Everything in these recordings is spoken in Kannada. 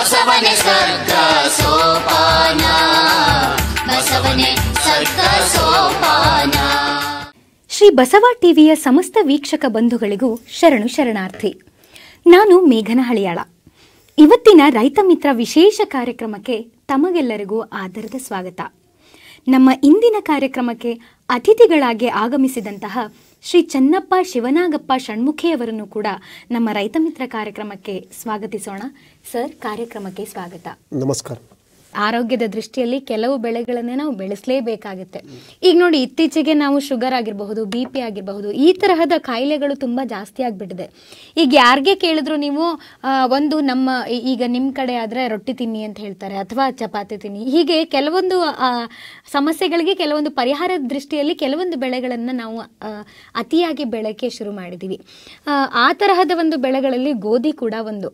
ಬಸವನೆ ಸ್ವರ್ಗ ಸೋಪಾನ, ಬಸವನೆ ಸ್ವರ್ಗ ಸೋಪಾನ. ಶ್ರೀ ಬಸವ ಟಿವಿಯ ಸಮಸ್ತ ವೀಕ್ಷಕ ಬಂಧುಗಳಿಗೂ ಶರಣು ಶರಣಾರ್ಥಿ. ನಾನು ಮೇಘನ ಹಳಿಯಾಳ. ಇವತ್ತಿನ ರೈತ ಮಿತ್ರ ವಿಶೇಷ ಕಾರ್ಯಕ್ರಮಕ್ಕೆ ತಮಗೆಲ್ಲರಿಗೂ ಆದರದ ಸ್ವಾಗತ. ನಮ್ಮ ಇಂದಿನ ಕಾರ್ಯಕ್ರಮಕ್ಕೆ ಅತಿಥಿಗಳಾಗಿ ಆಗಮಿಸಿದಂತಹ ಶ್ರೀ ಚನ್ನಪ್ಪ ಶಿವನಾಗಪ್ಪ ಷಣ್ಮುಖಿಯವರನ್ನು ಕೂಡ ನಮ್ಮ ರೈತ ಮಿತ್ರ ಕಾರ್ಯಕ್ರಮಕ್ಕೆ ಸ್ವಾಗತಿಸೋಣ. ಸರ್, ಕಾರ್ಯಕ್ರಮಕ್ಕೆ ಸ್ವಾಗತ. ನಮಸ್ಕಾರ. ಆರೋಗ್ಯದ ದೃಷ್ಟಿಯಲ್ಲಿ ಕೆಲವು ಬೆಳೆಗಳನ್ನೇ ನಾವು ಬೆಳೆಸಲೇಬೇಕಾಗುತ್ತೆ. ಈಗ ನೋಡಿ, ಇತ್ತೀಚೆಗೆ ನಾವು ಶುಗರ್ ಆಗಿರಬಹುದು, BP ಆಗಿರಬಹುದು, ಈ ತರಹದ ಕಾಯಿಲೆಗಳು ತುಂಬಾ ಜಾಸ್ತಿ ಆಗ್ಬಿಟ್ಟಿದೆ. ಈಗ ಯಾರಿಗೆ ಕೇಳಿದ್ರು ನೀವು ಒಂದು ನಮ್ಮ ಈಗ ನಿಮ್ಮ ಕಡೆ ಆದ್ರೆ ರೊಟ್ಟಿ ತಿನ್ನಿ ಅಂತ ಹೇಳ್ತಾರೆ, ಅಥವಾ ಚಪಾತಿ ತಿನ್ನಿ. ಹೀಗೆ ಕೆಲವೊಂದು ಸಮಸ್ಯೆಗಳಿಗೆ ಕೆಲವೊಂದು ಪರಿಹಾರದ ದೃಷ್ಟಿಯಲ್ಲಿ ಕೆಲವೊಂದು ಬೆಳೆಗಳನ್ನ ನಾವು ಅತಿಯಾಗಿ ಬೆಳೆಕೆ ಶುರು ಮಾಡಿದೀವಿ. ಆ ತರಹದ ಒಂದು ಬೆಳೆಗಳಲ್ಲಿ ಗೋಧಿ ಕೂಡ ಒಂದು.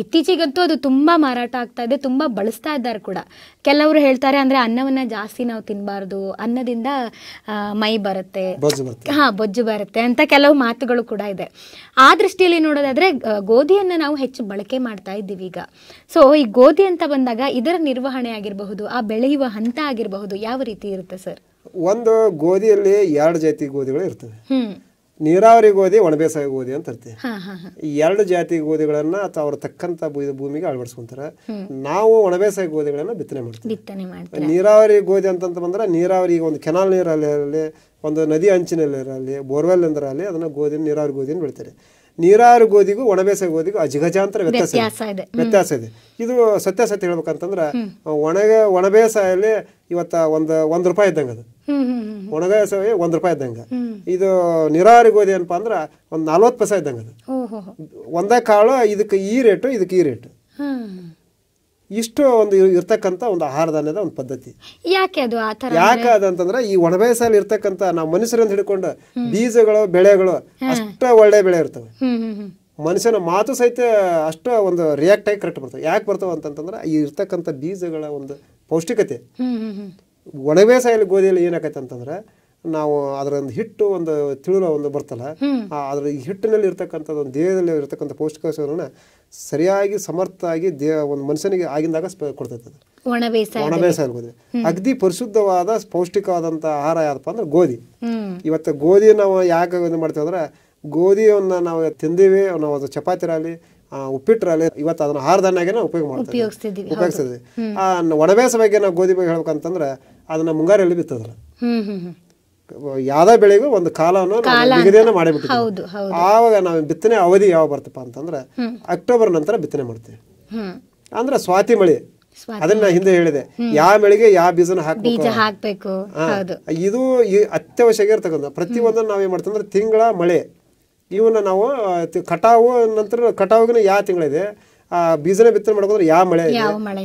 ಇತ್ತೀಚೆಗಂತೂ ಅದು ತುಂಬಾ ಮಾರಾಟ ಆಗ್ತಾ ಇದೆ, ತುಂಬಾ ಬಳಸ್ತಾ ಇದ್ದಾರೆ ಕೂಡ. ಕೆಲವರು ಹೇಳ್ತಾರೆ ಅಂದ್ರೆ ಅನ್ನವನ್ನ ಜಾಸ್ತಿ ನಾವು ತಿನ್ನಬಾರ್ದು, ಅನ್ನದಿಂದ ಮೈ ಬರುತ್ತೆ, ಬೊಜ್ಜು ಬರುತ್ತೆ ಅಂತ ಕೆಲವು ಮಾತುಗಳು ಕೂಡ ಇದೆ. ಆ ದೃಷ್ಟಿಯಲ್ಲಿ ನೋಡೋದಾದ್ರೆ ಗೋಧಿಯನ್ನ ನಾವು ಹೆಚ್ಚು ಬಳಕೆ ಮಾಡ್ತಾ ಇದ್ದೀವಿ ಈಗ. ಸೊ ಈ ಗೋಧಿ ಅಂತ ಬಂದಾಗ ಇದರ ನಿರ್ವಹಣೆ ಆಗಿರಬಹುದು, ಆ ಬೆಳೆಯುವ ಹಂತ ಆಗಿರಬಹುದು, ಯಾವ ರೀತಿ ಇರುತ್ತೆ ಸರ್? ಒಂದು ಗೋಧಿಯಲ್ಲಿ 2 ಜಾತಿ ಗೋಧಿಗಳು ಇರ್ತವೆ. ನೀರಾವರಿ ಗೋಧಿ, ಒಣಬೇಸಾಯ ಗೋಧಿ ಅಂತ ಇರ್ತದೆ. ಈ 2 ಜಾತಿ ಗೋಧಿಗಳನ್ನ ಅಥವಾ ಅವ್ರ ತಕ್ಕಂತ ಭೂಮಿಗೆ ಅಳವಡಿಸ್ಕೊಂತಾರೆ. ನಾವು ಒಣಬೇಸಾಯ ಗೋಧಿಗಳನ್ನ ಬಿತ್ತನೆ ಮಾಡ್ತೀವಿ. ನೀರಾವರಿ ಗೋಧಿ ಅಂತ ಬಂದ್ರೆ ನೀರಾವರಿ ಒಂದು ಕೆನಾಲ್ ನೀರಲ್ಲಿ, ಒಂದು ನದಿ ಅಂಚಿನಲ್ಲಿರಲಿ, ಬೋರ್ವೆಲ್ ಅಂದ್ರಲ್ಲಿ ಅದನ್ನ ನೀರಾವರಿ ಗೋಧಿಯನ್ನು ಬೆಳಿತಾರೆ. ನೀರಾವರಿ ಗೋಧಿಗೂ ಒಣಬೇಸಾಯ ಗೋಧಿಗೂ ಅಜಗಜಾಂತರ ವ್ಯತ್ಯಾಸ ಇದೆ. ಇದು ಸತ್ಯ ಹೇಳ್ಬೇಕಂತಂದ್ರೆ ಒಣಬೇಸಾಯಲ್ಲಿ ಇವತ್ತ ಒಂದ್ ರೂಪಾಯಿ ಇದ್ದಂಗ, ಅದು ಒಣಬೇಸಾಯ ₹1 ಇದ್ದಂಗ. ಇದು ನೀರಾವರಿ ಗೋಧಿ ಏನಪ್ಪ ಅಂದ್ರೆ ಒಂದು 40 ಪೈಸೆ ಇದ್ದಂಗ. ಅದು ಒಂದೇ ಕಾಳು, ಇದಕ್ಕೆ ಈ ರೇಟು, ಇದಕ್ಕೆ ಈ ರೇಟು. ಇಷ್ಟು ಒಂದು ಇರ್ತಕ್ಕಂಥ ಒಂದು ಆಹಾರ ಧಾನ್ಯದ ಒಂದು ಪದ್ಧತಿ. ಯಾಕೆ ಅದಂತಂದ್ರೆ ಈ ಒಣಬೇಸಾಯಲ್ಲಿ ಇರ್ತಕ್ಕಂಥ ನಾವು ಮನುಷ್ಯರಿಂದ ಹಿಡ್ಕೊಂಡು ಬೀಜಗಳು, ಬೆಳೆಗಳು ಅಷ್ಟ ಒಳ್ಳೆ ಬೆಳೆ ಇರ್ತವೆ. ಮನುಷ್ಯನ ಮಾತು ಸಹಿತ ಅಷ್ಟ ಒಂದು ರಿಯಾಕ್ಟ್ ಆಗಿ ಕರೆಕ್ಟ್ ಬರ್ತವೆ. ಯಾಕೆ ಬರ್ತಾವ ಅಂತಂದ್ರೆ ಈ ಇರ್ತಕ್ಕಂಥ ಬೀಜಗಳ ಒಂದು ಪೌಷ್ಟಿಕತೆ. ಒಣಬೇಸಾಯಲ್ಲಿ ಗೋಧಿಯಲ್ಲಿ ಏನಾಕೈತೆ ಅಂತಂದ್ರೆ ನಾವು ಅದರ ಒಂದು ಹಿಟ್ಟು ಒಂದು ತಿಳುವ ಒಂದು ಬರ್ತಲ್ಲ, ಅದ್ರ ಹಿಟ್ಟಿನಲ್ಲಿ ಇರ್ತಕ್ಕಂಥದ್ದು ಒಂದು ದೇಹದಲ್ಲಿ ಇರ್ತಕ್ಕಂಥ ಪೌಷ್ಟಿಕಾಂಶಗಳನ್ನ ಸರಿಯಾಗಿ ಸಮರ್ಥವಾಗಿ ಒಂದು ಮನುಷ್ಯನಿಗೆ ಆಗಿಂದಾಗ ಕೊಡ್ತೈತೆ. ಅದು ಒಣಬೇಸಾಯ ಗೋಧಿ ಅಗದಿ ಪರಿಶುದ್ಧವಾದ ಪೌಷ್ಟಿಕವಾದಂಥ ಆಹಾರ ಯಾವ್ದಪ್ಪ ಅಂದ್ರೆ ಗೋಧಿ. ಇವತ್ತು ಗೋಧಿ ನಾವು ಯಾಕೆ ಇದು ಮಾಡ್ತೀವಿ ಅಂದ್ರೆ, ಗೋಧಿಯನ್ನ ನಾವು ತಿಂದೀವಿ, ನಾವು ಅದು ಚಪಾತಿರಲ್ಲಿ, ಉಪ್ಪಿಟ್ಟರಲ್ಲಿ, ಇವತ್ತು ಅದನ್ನ ಆಹಾರ ಧಾನ್ಯಾಗೆ ನಾವು ಉಪಯೋಗಿಸ್ತಿದ್ವಿ. ಒಣಬೇಸಾಯ ಬಗ್ಗೆ ನಾವು ಗೋಧಿ ಬಗ್ಗೆ ಹೇಳ್ಬೇಕಂತಂದ್ರೆ ಅದನ್ನ ಮುಂಗಾರಲ್ಲಿ ಬಿತ್ತದಲ್ಲ. ಯಾವ್ದೇ ಬೆಳೆಗೂ ಒಂದು ಕಾಲವನ್ನು ನಿಗದಿಯನ್ನ ಮಾಡಿಬಿಟ್ಟಿದ್ವಿ. ಆವಾಗ ನಾವು ಬಿತ್ತನೆ ಅವಧಿ ಯಾವ ಬರ್ತಪ್ಪ ಅಂತಂದ್ರೆ ಅಕ್ಟೋಬರ್ ನಂತರ ಬಿತ್ತನೆ ಮಾಡ್ತೀವಿ. ಅಂದ್ರೆ ಸ್ವಾತಿ ಮಳೆ, ಅದನ್ನ ಹಿಂದೆ ಹೇಳಿದೆ, ಯಾವ ಬೆಳೆಗೆ ಯಾವ ಬೀಜನ ಹಾಕ್ಬೇಕು. ಇದು ಅತ್ಯವಶ್ಯಕ ಇರ್ತಕ್ಕಂಥ ಪ್ರತಿಯೊಂದನ್ನು ನಾವೇನ್ ಮಾಡ್ತೀವಿ ಅಂದ್ರೆ ತಿಂಗಳ ಮಳೆ ಇವನ್ನ ನಾವು ಕಟಾವು ನಂತರ ಕಟಾವಿನ ಯಾವ ತಿಂಗಳಿದೆ ಆ ಬೀಜನ ಬಿತ್ತನೆ ಮಾಡ್ಕೊಂಡ್ರೆ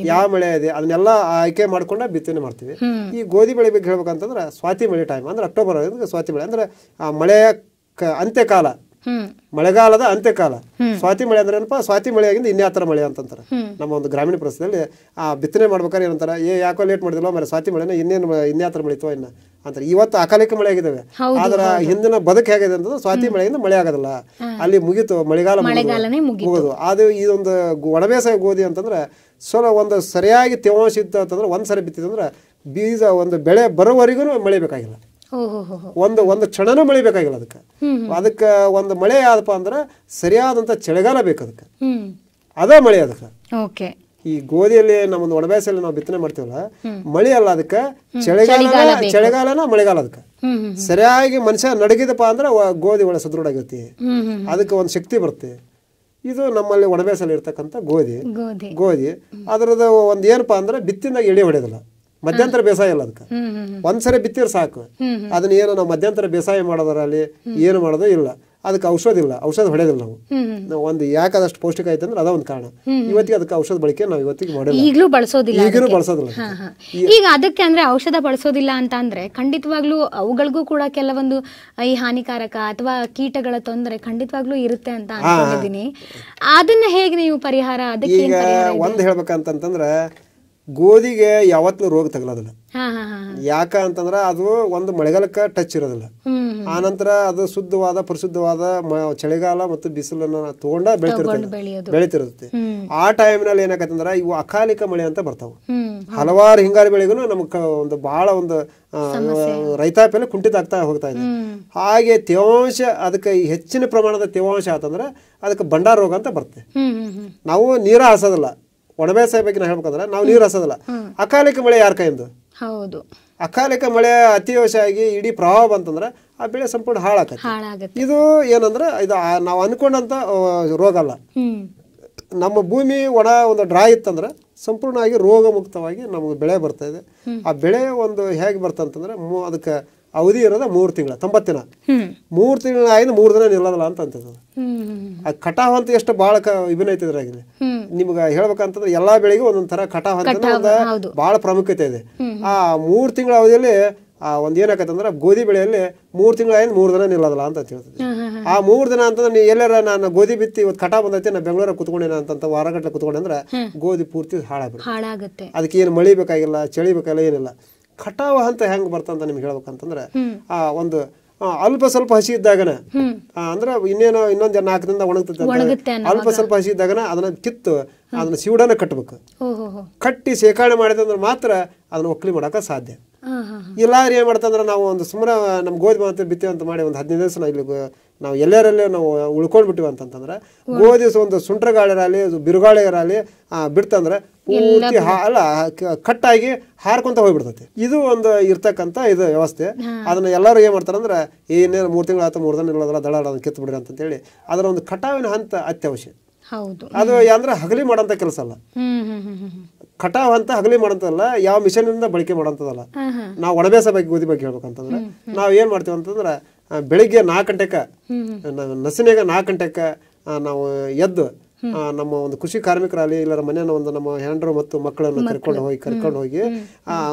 ಯಾವ ಮಳೆ ಇದೆ ಅದನ್ನೆಲ್ಲ ಆಯ್ಕೆ ಮಾಡ್ಕೊಂಡ ಬಿತ್ತನೆ ಮಾಡ್ತೀವಿ. ಈ ಗೋಧಿ ಬೆಳೆ ಬಗ್ಗೆ ಹೇಳ್ಬೇಕಂತಂದ್ರೆ ಸ್ವಾತಿ ಮಳೆ ಟೈಮ್ ಅಂದ್ರೆ ಅಕ್ಟೋಬರ್ ಸ್ವಾತಿ ಮಳೆ ಅಂದ್ರೆ ಆ ಮಳೆಯ ಅಂತ್ಯಕಾಲ, ಮಳೆಗಾಲದ ಅಂತ್ಯಕಾಲ. ಸ್ವಾತಿ ಮಳೆ ಅಂದ್ರೆ ಏನಪ್ಪ, ಸ್ವಾತಿ ಮಳೆ ಆಗಿಂದ ಇನ್ಯಾತರ ಮಳೆ ಅಂತಂತಾರೆ. ನಮ್ಮ ಒಂದು ಗ್ರಾಮೀಣ ಪರಿಸ್ಥಿತಿಯಲ್ಲಿ ಆ ಬಿತ್ತನೆ ಮಾಡ್ಬೇಕಾದ್ರೆ ಏನಂತಾರೆ, ಯಾಕೋ ಲೇಟ್ ಮಾಡಿದಿಲ್ಲ ಮರೆ ಸ್ವಾತಿ ಮಳೆನ ಇನ್ಯಾತರ ಮಳಿತೋ ಇನ್ನ ಅಂತಾರೆ. ಇವತ್ತು ಅಕಾಲಿಕ ಮಳೆ ಆಗಿದ್ದಾವೆ, ಆದ್ರ ಹಿಂದಿನ ಬದುಕು ಹೇಗಿದೆ ಅಂತಂದ್ರೆ ಸ್ವಾತಿ ಮಳೆಯಿಂದ ಮಳೆ ಆಗೋದಿಲ್ಲ, ಅಲ್ಲಿ ಮುಗೀತು, ಮಳೆಗಾಲ ಮುಗಿದು. ಅದು ಇದೊಂದು ಒಣಬೇಸಾಯ ಗೋಧಿ ಅಂತಂದ್ರೆ ಒಂದು ಸರಿಯಾಗಿ ತೇವಾಂಶ ಇತ್ತು ಅಂತಂದ್ರೆ ಒಂದ್ಸರಿ ಬಿತ್ತಿದಂದ್ರೆ ಬೀಜ ಒಂದು ಬೆಳೆ ಬರೋವರೆಗೂ ಮಳೆ ಬೇಕಾಗಿಲ್ಲ, ಒಂದು ಕ್ಷಣನೂ ಮಳೆ ಬೇಕಾಗಿಲ್ಲ. ಅದಕ್ಕೆ ಒಂದು ಮಳೆ ಯಾವ್ದಪ್ಪ ಅಂದ್ರೆ ಸರಿಯಾದಂತ ಚಳಿಗಾಲ ಬೇಕು, ಅದಕ್ಕೆ ಅದೇ ಮಳೆ. ಅದಕ್ಕೆ ಈ ಗೋಧಿಯಲ್ಲಿ ನಮ್ಮೊಂದು ಒಣಬೇಸಾಯಲ್ಲಿ ನಾವು ಬಿತ್ತನೆ ಮಾಡ್ತೀವಲ್ಲ, ಮಳೆ ಅಲ್ಲ, ಅದಕ್ಕೆ ಚಳಿಗಾಲನ ಮಳೆಗಾಲ. ಅದಕ್ಕೆ ಸರಿಯಾಗಿ ಮನುಷ್ಯ ನಡಗಿದಪ್ಪ ಅಂದ್ರೆ ಗೋಧಿ ಒಳ್ಳೆ ಸದೃಢ ಆಗಿರ್ತಿ, ಅದಕ್ಕೆ ಒಂದು ಶಕ್ತಿ ಬರುತ್ತೆ. ಇದು ನಮ್ಮಲ್ಲಿ ಒಣಬೇಸಾಯಲ್ಲಿ ಇರ್ತಕ್ಕಂಥ ಗೋಧಿ. ಅದರದ ಒಂದು ಏನಪ್ಪಾ ಅಂದ್ರೆ ಬಿತ್ತಿನಾಗ ಎಳೆ ಹೊಡೆಯೋದಿಲ್ಲ, ಮಧ್ಯಂತರ ಬೇಸಾಯ ಇಲ್ಲ. ಅದಕ್ಕೆ ಒಂದ್ಸರಿ ಬಿತ್ತಿರ ಸಾಕು. ಅದನ್ನ ಏನು ನಾವು ಮಧ್ಯಂತರ ಬೇಸಾಯ ಮಾಡೋದ್ರಲ್ಲಿ ಏನು ಮಾಡೋದು ಇಲ್ಲ. ಅದಕ್ಕೆ ಔಷಧ ಇಲ್ಲ, ಔಷಧ ಹೊಡೆಯೋದಿಲ್ಲ ನಾವು. ಒಂದು ಯಾಕದಷ್ಟು ಪೌಷ್ಟಿಕ ಐತೆ ಅಂದ್ರೆ ಅದ ಒಂದು ಕಾರಣ. ಇವತ್ತಿಗೆ ಅದಕ್ಕೆ ಔಷಧ ಬಳಕೆ ನಾವು ಇವತ್ತಿಗೆ ಮಾಡಿಲ್ಲ, ಈಗಲೂ ಬಳಸೋದಿಲ್ಲ. ಈಗ ಅದಕ್ಕೆ ಅಂದ್ರೆ ಔಷಧ ಬಳಸೋದಿಲ್ಲ ಅಂತ ಅಂದ್ರೆ ಖಂಡಿತವಾಗ್ಲೂ ಅವುಗಳಿಗೂ ಕೂಡ ಕೆಲವೊಂದು ಈ ಹಾನಿಕಾರಕ ಅಥವಾ ಕೀಟಗಳ ತೊಂದರೆ ಖಂಡಿತವಾಗ್ಲೂ ಇರುತ್ತೆ ಅಂತ ಅನ್ಕೊಂಡಿದ್ದೀನಿ. ಅದನ್ನ ಹೇಗೆ ನೀವು ಪರಿಹಾರ, ಅದಕ್ಕೆ ಈಗ ಒಂದು ಹೇಳ್ಬೇಕಂತಂದ್ರೆ ಗೋಧಿಗೆ ಯಾವತ್ತೂ ರೋಗ ತಗಲೋದಿಲ್ಲ. ಹಾ ಹಾ ಹಾ ಯಾಕ ಅಂತಂದ್ರೆ ಅದು ಒಂದು ಮಳೆಗಾಲಕ್ಕೆ ಟಚ್ ಇರೋದಿಲ್ಲ. ಆನಂತರ ಅದು ಶುದ್ಧವಾದ ಪರಿಶುದ್ಧವಾದ ಚಳಿಗಾಲ ಮತ್ತು ಬಿಸಿಲನ್ನ ತಗೊಂಡ ಬೆಳಿತಿರುತ್ತೆ. ಆ ಟೈಮ್ನಲ್ಲಿ ಏನಾಗತ್ತಂದ್ರೆ ಇವು ಅಕಾಲಿಕ ಮಳೆ ಅಂತ ಬರ್ತಾವ. ಹಲವಾರು ಹಿಂಗಾರು ಬೆಳೆಗೂ ನಮ್ಗೆ ಒಂದು ಬಹಳ ಒಂದು ರೈತಾಪಿಯಲ್ಲಿ ಕುಂಠಿತ ಆಗ್ತಾ ಹೋಗ್ತಾ ಇದೆ. ಹಾಗೆ ತೇವಾಂಶ ಅದಕ್ಕೆ ಹೆಚ್ಚಿನ ಪ್ರಮಾಣದ ತೇವಾಂಶ ಆತಂದ್ರೆ ಅದಕ್ಕೆ ಬಂಡಾರ ರೋಗ ಅಂತ ಬರುತ್ತೆ. ನಾವು ನೀರ ಹಾಸೋದಿಲ್ಲ, ಒಣಬೇಸಾಯ ಬಗ್ಗೆ ಹೇಳ್ಬೇಕಂದ್ರೆ ನಾವು ನೀರು ಹಾಸೋದಿಲ್ಲ. ಅಕಾಲಿಕ ಮಳೆ ಯಾರ ಕೈಯಿಂದ? ಹೌದು, ಅಕಾಲಿಕ ಮಳೆ ಅತಿವಶಾಗಿ ಇಡೀ ಪ್ರವಾಹ ಬಂತಂದ್ರೆ ಆ ಬೆಳೆ ಸಂಪೂರ್ಣ ಹಾಳಾಗತ್ತೆ. ಇದು ಏನಂದ್ರೆ ಇದು ನಾವು ಅನ್ಕೊಂಡಂತ ರೋಗ ಅಲ್ಲ. ನಮ್ಮ ಭೂಮಿ ಒಣ ಒಂದು ಡ್ರೈ ಇತ್ತಂದ್ರೆ ಸಂಪೂರ್ಣವಾಗಿ ರೋಗ ಮುಕ್ತವಾಗಿ ನಮಗೆ ಬೆಳೆ ಬರ್ತಾ ಇದೆ. ಆ ಬೆಳೆ ಒಂದು ಹೇಗೆ ಬರ್ತಂತಂದ್ರೆ ಅದಕ್ಕೆ ಅವಧಿ ಇರೋದ 3 ತಿಂಗಳ 90 ದಿನ. 3 ತಿಂಗಳ ಆಯ್ತು 3 ದಿನ ನಿಲ್ಲೋದಿಲ್ಲ ಅಂತ ಅಂತದ. ಆ ಕಟಾವ್ ಅಂತ ಎಷ್ಟು ಭಾಳ ವಿಭಿನ್ನ ಐತೆ ಇದ್ರಾಗಿದೆ. ನಿಮ್ಗೆ ಹೇಳ್ಬೇಕಂತಂದ್ರೆ ಎಲ್ಲಾ ಬೆಳೆಗೂ ಒಂದೊಂದ್ ತರ ಕಟಾವ್ ಅಂತ ಬಹಳ ಪ್ರಾಮುಖ್ಯತೆ ಇದೆ. ಆ 3 ತಿಂಗಳ ಅವಧಿಯಲ್ಲಿ ಒಂದ್ ಏನಾಕತ್ತಂದ್ರೆ ಗೋಧಿ ಬೆಳೆಯಲ್ಲಿ 3 ತಿಂಗಳ ಆಯ್ತು 3 ದಿನ ನಿಲ್ಲೋದಿಲ್ಲ ಅಂತ ಹೇಳ್ತದೆ. ಆ 3 ದಿನ ಅಂತಂದ್ರೆ ನೀವು ಎಲ್ಲಾರ ನಾನು ಗೋಧಿ ಬಿತ್ತಿ ಇವತ್ತು ಕಟಾವ್ ಬಂದೈತೆ ನಾ ಬೆಂಗಳೂರಾಗ ಕುತ್ಕೊಂಡೇನ ಅಂತ ವಾರಗಟ್ಟಲೆ ಕುತ್ಕೊಂಡೆ ಅಂದ್ರೆ ಗೋಧಿ ಪೂರ್ತಿ ಹಾಳಾಗುತ್ತೆ. ಅದಕ್ಕೆ ಏನು ಮಳಿ ಬೇಕಾಗಿಲ್ಲ, ಚಳಿ ಬೇಕಾಗಿಲ್ಲ, ಏನಿಲ್ಲ. ಕಟಾವ ಹಂತ ಹೆಂಗ್ ಬರ್ತಂತ ನಿಮ್ಗೆ ಹೇಳ್ಬೇಕಂತಂದ್ರೆ ಆ ಒಂದು ಅಲ್ಪ ಸ್ವಲ್ಪ ಹಸಿ ಇದ್ದಾಗನ ಅಂದ್ರೆ ಇನ್ನೊಂದ್ 4 ದಿನದ ಒಣಗ್ತದೆ. ಅಲ್ಪ ಸ್ವಲ್ಪ ಹಸಿ ಇದ್ದಾಗನ ಅದನ್ನ ಕಿತ್ತು ಅದನ್ನ ಸಿವುಡನ ಕಟ್ಟಬೇಕು. ಕಟ್ಟಿ ಶೇಖರಣೆ ಮಾಡಿದ್ರೆ ಮಾತ್ರ ಅದನ್ನ ಒಕ್ಕಲಿ ಮಾಡಕ ಸಾಧ್ಯ. ಇಲ್ಲ ಏನ್ ಮಾಡ್ತಂದ್ರೆ ನಾವು ಒಂದು ಸುಮ್ಮನೆ ನಮ್ ಗೋಧಿ ಮಾತ್ರ ಬಿತ್ತೇವೆ ಅಂತ ಮಾಡಿ ಒಂದು 15 ದಿವಸ ಇಲ್ಲಿ ನಾವು ಎಲ್ಲರಲ್ಲೇ ನಾವು ಉಳ್ಕೊಂಡ್ಬಿಟ್ಟಿವಿ ಅಂತಂದ್ರೆ ಗೋಧಿ ಒಂದು ಸುಂಟ್ರಗಾಳಿ ಇರಲಿ ಬಿರುಗಾಳಿ ಇರಲಿ ಬಿಡ್ತಂದ್ರೆ ಪೂರ್ತಿ ಅಲ್ಲ ಕಟ್ಟಾಗಿ ಹಾರ್ಕೊಂತ ಹೋಗ್ಬಿಡ್ತೈತಿ. ಇದು ಒಂದು ಇರ್ತಕ್ಕಂಥ ಇದು ವ್ಯವಸ್ಥೆ. ಅದನ್ನ ಎಲ್ಲರೂ ಏನ್ ಮಾಡ್ತಾರಂದ್ರೆ ಏನೇನು 3 ತಿಂಗಳು ಆಯ್ತು 3 ದಿನ ಇಲ್ಲದಲ್ಲ ದಳ ಅದನ್ನ ಕಿತ್ತು ಬಿಡ್ರಿ ಅಂತ ಹೇಳಿ ಅದರ ಒಂದು ಕಟಾವಿನ ಹಂತ ಅತ್ಯವಶ್ಯ. ಅದು ಅಂದ್ರೆ ಹಗಲಿ ಮಾಡೋಂಥ ಕೆಲಸ ಅಲ್ಲ. ಕಟಾವ್ ಅಂತ ಹಗಲಿ ಮಾಡೋಂಥದ್ದಲ್ಲ, ಯಾವ ಮಿಷನ್ ಇಂದ ಬಳಕೆ ಮಾಡೋಂಥದ್ದಲ್ಲ. ನಾವು ಒಣಬೇಸ ಬಗ್ಗೆ ಗೋಧಿ ಬಗ್ಗೆ ಹೇಳ್ಬೇಕಂತಂದ್ರೆ ನಾವ್ ಏನ್ ಮಾಡ್ತೀವಿ ಅಂತಂದ್ರೆ ಬೆಳಿಗ್ಗೆ 4 ಗಂಟೆಗೆ ನಸಿನಾಗ 4 ಗಂಟೆಗೆ ನಾವು ಎದ್ದು ನಮ್ಮ ಒಂದು ಕೃಷಿ ಕಾರ್ಮಿಕರಲ್ಲಿ ಇಲ್ಲರ ಮನೆಯ ಒಂದು ನಮ್ಮ ಹೆಂಡರು ಮತ್ತು ಮಕ್ಕಳನ್ನು ಕರ್ಕೊಂಡು ಹೋಗಿ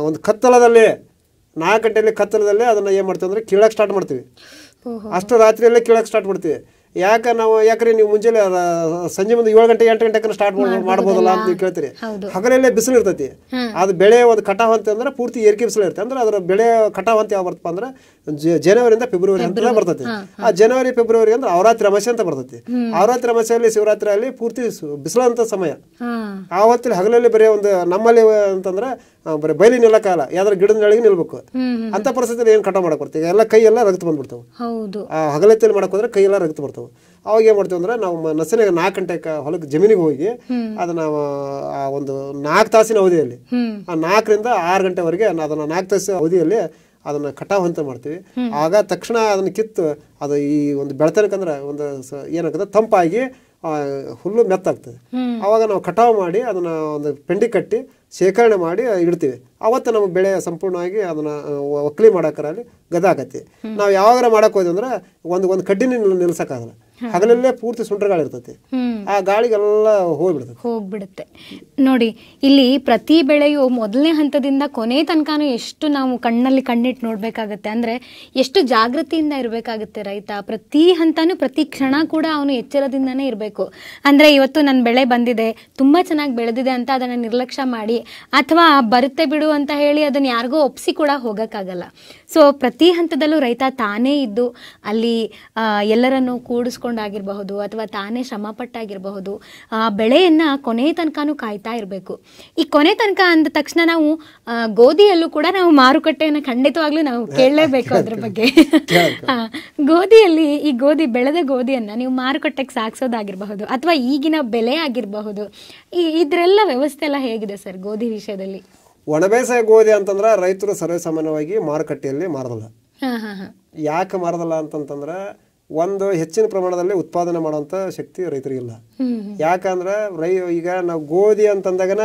ಒಂದು ಕತ್ತಲದಲ್ಲಿ 4 ಗಂಟೆಯಲ್ಲಿ ಕತ್ತಲದಲ್ಲಿ ಅದನ್ನ ಏನ್ ಮಾಡ್ತೀವಿ ಅಂದ್ರೆ ಕೀಳಕ್ ಸ್ಟಾರ್ಟ್ ಮಾಡ್ತೀವಿ. ಅಷ್ಟು ರಾತ್ರಿಯಲ್ಲೇ ಕೀಳಕ್ ಸ್ಟಾರ್ಟ್ ಮಾಡ್ತೀವಿ. ಯಾಕ್ರಿ ನೀವು ಮುಂಜಾನೆ ಸಂಜೆ ಮುಂದೆ 7 ಗಂಟೆ 8 ಗಂಟೆಗೆ ಸ್ಟಾರ್ಟ್ ಮಾಡ್ಬೋದಲ್ಲ ಅಂತ ನೀವು ಕೇಳ್ತೀರಿ. ಹಗಲಲ್ಲೇ ಬಿಸಿಲು ಇರ್ತೈತಿ. ಅದು ಬೆಳೆ ಒಂದು ಕಟಾವ್ ಅಂತ ಅಂದ್ರೆ ಪೂರ್ತಿ ಏರಿಕೆ ಬಿಸಿಲು ಇರುತ್ತೆ. ಅಂದ್ರೆ ಅದರ ಬೆಳೆ ಕಟಾವ್ ಅಂತ ಯಾವ ಬರ್ತಪ್ಪ ಅಂದ್ರೆ ಜನವರಿಯಿಂದ ಫೆಬ್ರವರಿ ಅಂತ ಬರ್ತೈತಿ. ಆ ಜನವರಿ ಫೆಬ್ರವರಿ ಅಂದ್ರೆ ಅವರಾತ್ರಿ ಅಮಾಸೆ ಅಂತ ಬರ್ತೈತಿ. ಅವರಾತ್ರಿ ಅಮಾಸೆಯಲ್ಲಿ ಶಿವರಾತ್ರಿ ಅಲ್ಲಿ ಪೂರ್ತಿ ಬಿಸಿಲಂತ ಸಮಯ. ಆವತ್ತಿನ ಹಗಲಲ್ಲಿ ಬರೀ ಒಂದು ನಮ್ಮಲ್ಲಿ ಅಂತಂದ್ರೆ ಬರೀ ಬಯಲಿ ನಿಲ್ಲಕ್ಕಾಗಲ್ಲ, ಯಾವ್ದಾರ ಗಿಡದ ನೆಳಗೆ ನಿಲ್ಬೇಕು. ಅಂತ ಪರಿಸ್ಥಿತಿಯಲ್ಲಿ ಏನ್ ಕಟಾವ್ ಮಾಡಕ್ ಬರ್ತೀವಿ ಎಲ್ಲ ಕೈ ಎಲ್ಲ ರಕ್ತ ಬಂದ್ಬಿಡ್ತಾವ. ಆ ಹಗಲತ್ತಲ್ಲಿ ಮಾಡಕ್ ಹೋದ್ರೆ ಕೈ ಎಲ್ಲ ರಕ್ತ ಬರ್ತಾವ. ಅವಾಗ ಏನ್ ಮಾಡ್ತೀವಿ ಅಂದ್ರೆ ನಾವು ನಸಿನಾಗ 4 ಗಂಟೆಗೆ ಹೊಲಕ್ಕೆ ಜಮೀನಿಗೆ ಹೋಗಿ ಅದನ್ನ ಒಂದು 4 ತಾಸಿನ ಅವಧಿಯಲ್ಲಿ ಆ 4 ರಿಂದ 6 ಗಂಟೆವರೆಗೆ ಅದನ್ನ 4 ತಾಸಿನ ಅವಧಿಯಲ್ಲಿ ಅದನ್ನ ಕಟಾವ್ ಅಂತ ಮಾಡ್ತೀವಿ. ಆಗ ತಕ್ಷಣ ಅದನ್ನ ಕಿತ್ತು ಅದು ಈ ಒಂದು ಬೆಳತನಕಂದ್ರೆ ಒಂದು ಏನಾಗ್ತದೆ ತಂಪಾಗಿ ಹುಲ್ಲು ಮೆತ್ತಾಗ್ತದೆ. ಅವಾಗ ನಾವು ಕಟಾವು ಮಾಡಿ ಅದನ್ನ ಒಂದು ಪೆಂಡಿ ಕಟ್ಟಿ ಶೇಖರಣೆ ಮಾಡಿ ಇಡ್ತೀವಿ. ಅವತ್ತು ನಮ್ಮ ಬೆಳೆ ಸಂಪೂರ್ಣವಾಗಿ ಅದನ್ನ ಒಕ್ಕಲಿ ಮಾಡಕರಲ್ಲಿ ಗದಾಕತಿ. ನಾವು ಯಾವಾಗ ಮಾಡಕ್ ಹೋದ್ವಿ ಅಂದ್ರೆ ಒಂದು ಕಡ್ಡಿನ ನಿಲ್ಸಕ್ಕಾಗಲ್ಲ. ಹಗಲಲ್ಲೇ ಪೂರ್ತಿ ಸುಂಟ್ರಗಾಳಿ ಇರ್ತೈತಿ. ಆ ಗಾಳಿಗೆಲ್ಲ ಹೋಗ್ಬಿಡುತ್ತೆ. ನೋಡಿ ಇಲ್ಲಿ ಪ್ರತಿ ಬೆಳೆಯು ಮೊದಲನೇ ಹಂತದಿಂದ ಕೊನೆ ತನಕನೂ ಎಷ್ಟು ನಾವು ಕಣ್ಣಲ್ಲಿ ಕಣ್ಣಿಟ್ಟು ನೋಡ್ಬೇಕಾಗತ್ತೆ. ಅಂದ್ರೆ ಎಷ್ಟು ಜಾಗೃತಿಯಿಂದ ಇರ್ಬೇಕಾಗತ್ತೆ ರೈತ. ಪ್ರತಿ ಹಂತನೂ ಪ್ರತಿ ಕ್ಷಣ ಕೂಡ ಅವನು ಎಚ್ಚರದಿಂದಾನೇ ಇರಬೇಕು. ಅಂದ್ರೆ ಇವತ್ತು ನನ್ನ ಬೆಳೆ ಬಂದಿದೆ, ತುಂಬಾ ಚೆನ್ನಾಗಿ ಬೆಳೆದಿದೆ ಅಂತ ಅದನ್ನ ನಿರ್ಲಕ್ಷ್ಯ ಮಾಡಿ ಅಥವಾ ಬರುತ್ತೆ ಬಿಡು ಅಂತ ಹೇಳಿ ಅದನ್ನ ಯಾರಿಗೋ ಒಪ್ಸಿ ಕೂಡ ಹೋಗಕ್ಕಾಗಲ್ಲ. ಸೊ ಪ್ರತಿ ಹಂತದಲ್ಲೂ ರೈತ ತಾನೇ ಇದ್ದು ಅಲ್ಲಿ ಎಲ್ಲರನ್ನು ಕೂಡಿಸ್ಕೊಂಡಾಗಿರಬಹುದು ಅಥವಾ ತಾನೇ ಶ್ರಮಪಟ್ಟಾಗಿರಬಹುದು ಆ ಬೆಳೆಯನ್ನ ಕೊನೆ ತನಕನೂ ಕಾಯ್ತಾ ಇರಬೇಕು. ಈ ಕೊನೆ ತನಕ ಅಂದ ತಕ್ಷಣ ನಾವು ಗೋಧಿಯಲ್ಲೂ ಕೂಡ ನಾವು ಮಾರುಕಟ್ಟೆಯನ್ನು ಖಂಡಿತವಾಗ್ಲೂ ನಾವು ಕೇಳಲೇಬೇಕು ಅದ್ರ ಬಗ್ಗೆ. ಗೋಧಿಯಲ್ಲಿ ಈ ಬೆಳೆದ ಗೋಧಿಯನ್ನ ನೀವು ಮಾರುಕಟ್ಟೆಗೆ ಸಾಗಿಸೋದಾಗಿರಬಹುದು ಅಥವಾ ಈಗಿನ ಬೆಲೆ ಆಗಿರಬಹುದು, ಇದ್ರೆಲ್ಲ ವ್ಯವಸ್ಥೆ ಎಲ್ಲ ಹೇಗಿದೆ ಸರ್ ಗೋಧಿ ವಿಷಯದಲ್ಲಿ? ಒಣಬೇಸಾಯ ಗೋಧಿ ಅಂತಂದ್ರೆ ರೈತರು ಸರ್ವೇಸಾಮಾನ್ಯವಾಗಿ ಮಾರುಕಟ್ಟೆಯಲ್ಲಿ ಮಾರದಲ್ಲ. ಯಾಕೆ ಮಾರದಲ್ಲ ಅಂತಂತಂದ್ರೆ ಒಂದು ಹೆಚ್ಚಿನ ಪ್ರಮಾಣದಲ್ಲಿ ಉತ್ಪಾದನೆ ಮಾಡುವಂತ ಶಕ್ತಿ ರೈತರಿಗಿಲ್ಲ. ಯಾಕಂದ್ರೆ ಈಗ ನಾವು ಗೋಧಿ ಅಂತಂದಾಗನ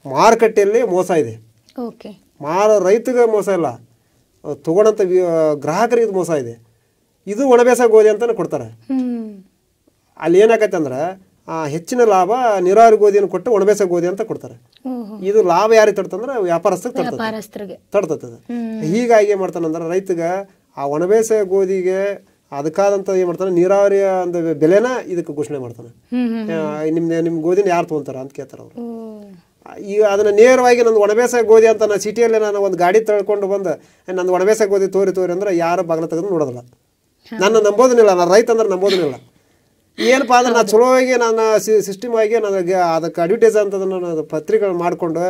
ಮಾರುಕಟ್ಟೆಯಲ್ಲಿ ಮೋಸ ಇದೆ. ರೈತಗೆ ಮೋಸ ಇಲ್ಲ, ತಗೊಳಂತ ಗ್ರಾಹಕರಿಗೆ ಮೋಸ ಇದೆ. ಇದು ಒಣಬೇಸಾಯ ಗೋಧಿ ಅಂತಾನೆ ಕೊಡ್ತಾರೆ. ಅಲ್ಲಿ ಏನಾಗತ್ತೆ ಅಂದ್ರೆ ಹೆಚ್ಚಿನ ಲಾಭ ನೀರಾವರಿ ಗೋಧಿಯನ್ನು ಕೊಟ್ಟು ಒಣಬೇಸಾಯ ಗೋಧಿ ಅಂತ ಕೊಡ್ತಾರೆ. ಇದು ಲಾಭ ಯಾರಿಗೆ ತಡ್ತಂದ್ರೆ ವ್ಯಾಪಾರಸ್ಥರಿಗೆ ತಡ್ತದೆ. ಹೀಗಾಗಿ ಏನ್ ಮಾಡ್ತಾನಂದ್ರೆ ರೈತಗ ಆ ಒಣಬೇಸಾಯ ಗೋಧಿಗೆ ಅದಕ್ಕಾದಂತ ಏನ್ ಮಾಡ್ತಾನೆ, ನೀರಾವರಿಯ ಒಂದು ಬೆಲೆನ ಇದಕ್ಕೆ ಘೋಷಣೆ ಮಾಡ್ತಾನೆ. ನಿಮ್ ಗೋಧಿನ ಯಾರು ತಗೊಂತಾರ ಅಂತ ಕೇಳ್ತಾರ ಅವ್ರು. ಈಗ ಅದನ್ನ ನೇರವಾಗಿ ನಂದು ಒಣಬೇಸಾಯ ಗೋಧಿ ಅಂತ ನಾನು ಸಿಟಿಯಲ್ಲಿ ನಾನು ಒಂದು ಗಾಡಿ ತಳ್ಕೊಂಡು ಬಂದು ನಂದು ಒಣಬೇಸಾಯ ಗೋಧಿ ತೋರಿ ಅಂದ್ರೆ ಯಾರು ಬಾಗಿಲ ತೆಗೆದು ನೋಡೋದಿಲ್ಲ. ನನ್ನ ನಂಬೋದನಿಲ್ಲ, ನಾನು ರೈತ ಅಂದ್ರೆ ನಂಬೋದನಿಲ್ಲ. ಏನಪ್ಪಾ ಅಂದ್ರೆ ನಾನು ಚಲೋವಾಗಿ ನಾನು ಸಿಸ್ಟಮ್ ಆಗಿ ನನಗೆ ಅದಕ್ಕೆ ಅಡ್ವರ್ಟೈಸ್ ಅಂತ ಪತ್ರಿಕೆಗಳು ಮಾಡ್ಕೊಂಡು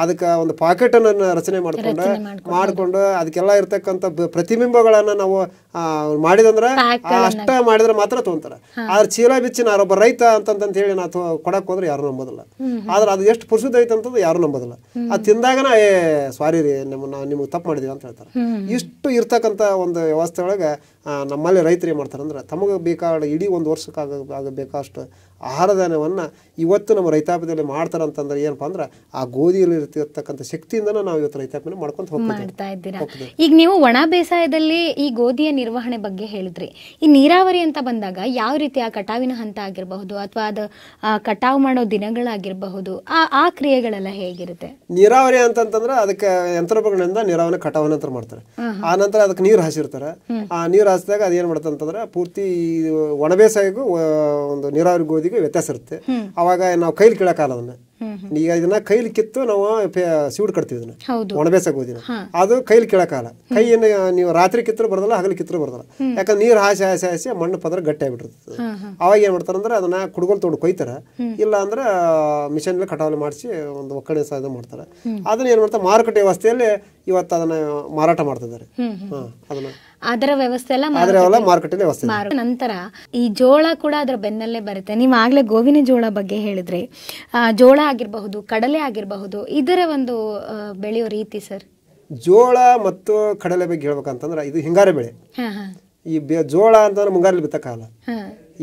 ಅದಕ್ಕೆ ಒಂದು ಪಾಕೆಟ್ ಅನ್ನ ರಚನೆ ಮಾಡ್ಕೊಂಡು ಅದಕ್ಕೆಲ್ಲ ಇರ್ತಕ್ಕಂಥ ಪ್ರತಿಬಿಂಬಗಳನ್ನ ನಾವು ಮಾಡಿದಂದ್ರೆ ಅಷ್ಟ ಮಾಡಿದ್ರೆ ಮಾತ್ರ ತಗೊಂತಾರ. ಆದ್ರೆ ಚೀಲ ಬಿಚ್ಚಿ ನಾನೊಬ್ಬ ರೈತ ಅಂತ ಹೇಳಿ ನಾ ಕೊಡಕ್ ಹೋದ್ರೆ ಯಾರು ನಂಬೋದಿಲ್ಲ. ಆದ್ರೆ ಅದು ಎಷ್ಟು ಪರಿಶುದ್ಧ ಐತೆ ಅಂತಂದ್ರೆ ಯಾರು ನಂಬೋದಿಲ್ಲ. ಅದು ತಿಂದಾಗನ ಸಾರಿ ರೀ ನಿಮ್ಗೆ ತಪ್ಪು ಮಾಡಿದೀವಿ ಅಂತ ಹೇಳ್ತಾರೆ. ಇಷ್ಟು ಇರ್ತಕ್ಕಂಥ ಒಂದು ವ್ಯವಸ್ಥೆ ಒಳಗೆ ನಮ್ಮಲ್ಲಿ ರೈತರು ಏನ್ ಮಾಡ್ತಾರೆ ಅಂದ್ರೆ ತಮಗೆ ಬೇಕಾದ ಇಡೀ ಒಂದು ವರ್ಷಕ್ಕಾಗಬೇಕಷ್ಟು ಆಹಾರ ಧಾನ್ಯವನ್ನ ಇವತ್ತು ನಮ್ಮ ರೈತಾಪಿದಲ್ಲಿ ಮಾಡ್ತಾರಂತಂದ್ರೆ ಏನಪ್ಪಾ ಅಂದ್ರೆ ಆ ಗೋಧಿಯಲ್ಲಿ ಇರ್ತಕ್ಕಂಥ ಶಕ್ತಿಯಿಂದನೇ ನಾವು ಇವತ್ತು ರೈತಾಪಿನ ಮಾಡ್ಕೊಂತ ಮಾಡ್ತಾ ಇದ್ದೀರಾ. ಈಗ ನೀವು ಒಣ ಬೇಸಾಯದಲ್ಲಿ ಈ ಗೋಧಿಯ ನಿರ್ವಹಣೆ ಬಗ್ಗೆ ಹೇಳಿದ್ರಿ. ಈ ನೀರಾವರಿ ಅಂತ ಬಂದಾಗ ಯಾವ ರೀತಿ ಆ ಕಟಾವಿನ ಹಂತ ಆಗಿರಬಹುದು ಅಥವಾ ಅದು ಕಟಾವು ಮಾಡೋ ದಿನಗಳಾಗಿರಬಹುದು, ಆ ಕ್ರಿಯೆಗಳೆಲ್ಲ ಹೇಗಿರುತ್ತೆ? ನೀರಾವರಿ ಅಂತಂದ್ರೆ ಅದಕ್ಕೆ ಯಂತ್ರೋಪಕರಣದಿಂದ ನೀರಾವರಿ ಕಟಾವಿನ ನಂತರ ಮಾಡ್ತಾರೆ. ಆ ನಂತರ ಅದಕ್ಕೆ ನೀರು ಹಾಸಿರ್ತಾರೆ. ಆ ನೀರು ಹಾಸಿದಾಗ ಅದೇನ್ ಮಾಡ್ತಾರೆ ಅಂತಂದ್ರೆ ಪೂರ್ತಿ ಒಣ ಬೇಸಾಯಗೂ ಒಂದು ನೀರಾವರಿ ಗೋಧಿಗೂ ವ್ಯತ್ಯಾಸ ಇರುತ್ತೆ. ಅವಾಗ ನಾವು ಕೈಲಿ ಕೀಳಕ್ಕಾಗಲ್ಲ ಅದನ್ನ. ಈಗ ಇದನ್ನ ಕೈಲಿ ಕಿತ್ತು ನಾವು ಸೀಡ್ ಕಟ್ತೀವಿ ಇದನ್ನ ಒಣಬೇಸಾಯ ಗೋಧಿನ. ಅದು ಕೈಲಿ ಕೀಳಕ್ಕಾಗಲ್ಲ. ಕೈಯನ್ನು ನೀವು ರಾತ್ರಿ ಕಿತ್ತರೂ ಬರೋದಲ್ಲ, ಹಗಲು ಕಿತ್ತರೂ ಬರೋದಲ್ಲ. ಯಾಕಂದ್ರೆ ನೀರು ಹಾಸಿ ಮಣ್ಣು ಪದರ ಗಟ್ಟಿ ಆಗ್ಬಿಟ್ಟಿರ್ತದೆ. ಅವಾಗ ಏನ್ ಮಾಡ್ತಾರೆ ಅಂದ್ರೆ ಅದನ್ನ ಕುಡ್ಗೋಲ್ ತೊಗೊಂಡು ಕೊಯ್ತಾರ, ಇಲ್ಲ ಅಂದ್ರೆ ಮಿಷನ್ ಕಟಾವಲಿ ಮಾಡಿಸಿ ಒಂದು ಒಕ್ಕಣೆ ಸಾಧ್ಯ ಮಾಡ್ತಾರೆ. ಅದನ್ನ ಏನ್ ಮಾಡ್ತಾರೆ ಮಾರುಕಟ್ಟೆ ವ್ಯವಸ್ಥೆಯಲ್ಲಿ ಇವತ್ತು ಅದನ್ನ ಮಾರಾಟ ಮಾಡ್ತಿದ್ದಾರೆ. ಅದನ್ನ ಅದರ ವ್ಯವಸ್ಥೆ ಎಲ್ಲ ಮಾರುಕಟ್ಟೆ ವ್ಯವಸ್ಥೆ. ನಂತರ ಈ ಜೋಳ ಕೂಡ ಅದರ ಬೆನ್ನಲ್ಲೇ ಬರುತ್ತೆ. ನೀವು ಆಗ್ಲೇ ಗೋವಿನ ಜೋಳ ಬಗ್ಗೆ ಹೇಳಿದ್ರೆ, ಜೋಳ ಆಗಿರಬಹುದು, ಕಡಲೆ ಆಗಿರಬಹುದು, ಇದರ ಒಂದು ಬೆಳೆಯೋ ರೀತಿ ಸರ್? ಜೋಳ ಮತ್ತು ಕಡಲೆ ಬಗ್ಗೆ ಹೇಳ್ಬೇಕಂತಂದ್ರೆ ಇದು ಹಿಂಗಾರಿ ಬೆಳೆ. ಈ ಜೋಳ ಅಂತಂದ್ರೆ ಮುಂಗಾರಲ್ಲಿ ಬಿತ್ತಕ್ಕಾಗಲ್ಲ.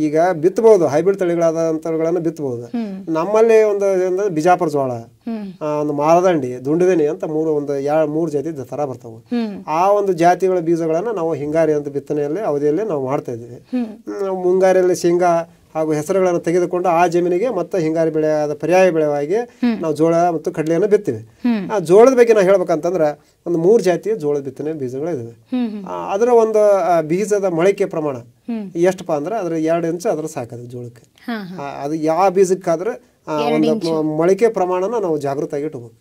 ಈಗ ಬಿತ್ತಬಹುದು, ಹೈಬ್ರಿಡ್ ತಳಿಗಳಾದಂತವುಗಳನ್ನ ಬಿತ್ತಬಹುದು. ನಮ್ಮಲ್ಲಿ ಒಂದು ಬಿಜಾಪುರ ಜೋಳ, ಒಂದು ಮಾರದಂಡಿ, ದುಂಡದೇನಿ ಅಂತ ಮೂರು ಜಾತಿ ತರ ಬರ್ತಾವೆ. ಆ ಒಂದು ಜಾತಿಗಳ ಬೀಜಗಳನ್ನ ನಾವು ಹಿಂಗಾರಿ ಅಂತ ಬಿತ್ತನೆಯಲ್ಲಿ ಅವಧಿಯಲ್ಲಿ ನಾವು ಮಾಡ್ತಾ ಇದ್ದೀವಿ. ಮುಂಗಾರಿಯಲ್ಲಿ ಶೇಂಗಾ ಹಾಗೂ ಹೆಸರುಗಳನ್ನು ತೆಗೆದುಕೊಂಡು ಆ ಜಮೀನಿಗೆ ಮತ್ತೆ ಹಿಂಗಾರಿ ಬೆಳೆ ಆದ ಪರ್ಯಾಯ ಬೆಳೆವಾಗಿ ನಾವು ಜೋಳ ಮತ್ತು ಕಡಲೆಯನ್ನು ಬಿತ್ತೀವಿ. ಆ ಜೋಳದ ಬಗ್ಗೆ ನಾವು ಹೇಳ್ಬೇಕಂತಂದ್ರೆ ಒಂದು 3 ಜಾತಿಯ ಜೋಳದ ಬಿತ್ತನೆ ಬೀಜಗಳು ಇದಾವೆ. ಅದರ ಒಂದು ಬೀಜದ ಮೊಳಕೆ ಪ್ರಮಾಣ ಎಷ್ಟಪ್ಪ ಅಂದ್ರೆ ಅದ್ರ 2 ಇಂಚು ಅದ್ರ ಸಾಕದ ಜೋಳಕ್ಕೆ. ಅದು ಯಾವ ಬೀಜಕ್ಕಾದ್ರೆ ಒಂದು ಮೊಳಕೆ ಪ್ರಮಾಣನ ನಾವು ಜಾಗೃತವಾಗಿ ಇಟ್ಕೋಬೇಕು.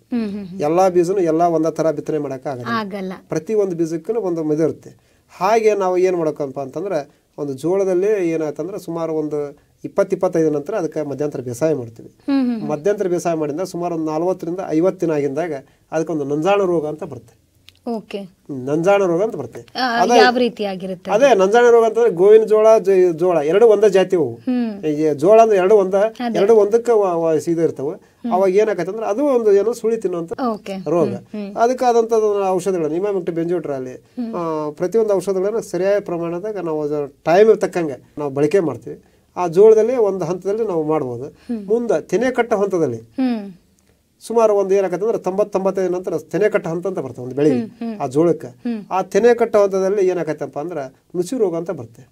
ಎಲ್ಲಾ ಬೀಜನು ಎಲ್ಲಾ ಒಂದೇ ತರ ಬಿತ್ತನೆ ಮಾಡಕ್ ಆಗಲ್ಲ. ಪ್ರತಿ ಒಂದು ಬೀಜಕ್ಕೂ ಒಂದು ಮಿದು ಇರುತ್ತೆ. ಹಾಗೆ ನಾವು ಏನ್ ಮಾಡಬೇಕಪ್ಪ ಅಂತಂದ್ರೆ ಒಂದು ಜೋಳದಲ್ಲಿ ಏನಾಯ್ತಂದ್ರೆ ಸುಮಾರು ಒಂದು 20-25 ನಂತರ ಅದಕ್ಕೆ ಮಧ್ಯಂತರ ಬೇಸಾಯ ಮಾಡ್ತೀವಿ. ಮಧ್ಯಂತರ ಬೇಸಾಯ ಮಾಡಿದಾಗ ಸುಮಾರು ಒಂದು 40 ರಿಂದ 50 ದಿನ ಆಗಿದ್ದಾಗ ಅದಕ್ಕೊಂದು ನಂಜಾಣ ರೋಗ ಅಂತ ಬರುತ್ತೆ. ನಂಜಾಣ ರೋಗ ಅಂತ ಬರುತ್ತೆ. ಅದೇ ನಂಜಾಣ ರೋಗ ಅಂತಂದ್ರೆ ಗೋವಿನ ಜೋಳ ಎರಡು ಒಂದೇ ಜಾತಿ ಅವು. ಜೋಳ ಅಂದ್ರೆ ಎರಡು ಒಂದಕ್ಕೆ ಇರ್ತಾವೆ. ಅವಾಗ ಏನಾಕತ್ತಂದ್ರೆ ಅದು ಒಂದು ಏನೋ ಸುಳಿ ತಿನ್ನುವಂತ ರೋಗ. ಅದಕ್ಕಾದಂತ ಔಷಧಗಳು ನಿಮಾಮಿಕ್ಟ್ ಬೆಂಜೋಟ್ರಲ್ಲಿ ಪ್ರತಿಯೊಂದು ಔಷಧಗಳನ್ನ ಸರಿಯಾದ ಪ್ರಮಾಣದಾಗ ನಾವು ಟೈಮ್ ತಕ್ಕಂಗೆ ನಾವು ಬಳಕೆ ಮಾಡ್ತೀವಿ. ಆ ಜೋಳದಲ್ಲಿ ಒಂದು ಹಂತದಲ್ಲಿ ನಾವು ಮಾಡ್ಬೋದು. ಮುಂದೆ ತೆನೆ ಕಟ್ಟ ಹಂತದಲ್ಲಿ ಸುಮಾರು ಒಂದು ಏನಾಕತ್ತಂದ್ರೆ 90-95 ನಂತರ ತೆನೆ ಕಟ್ಟ ಹಂತ ಅಂತ ಬರ್ತದೆ ಒಂದು ಬೆಳೆಗೆ. ಆ ಜೋಳಕ್ಕೆ ಆ ತೆನೆ ಕಟ್ಟ ಹಂತದಲ್ಲಿ ಏನಾಕತ್ತಪ್ಪ ಅಂದ್ರೆ ನುಸಿ ರೋಗ ಅಂತ ಬರುತ್ತೆ.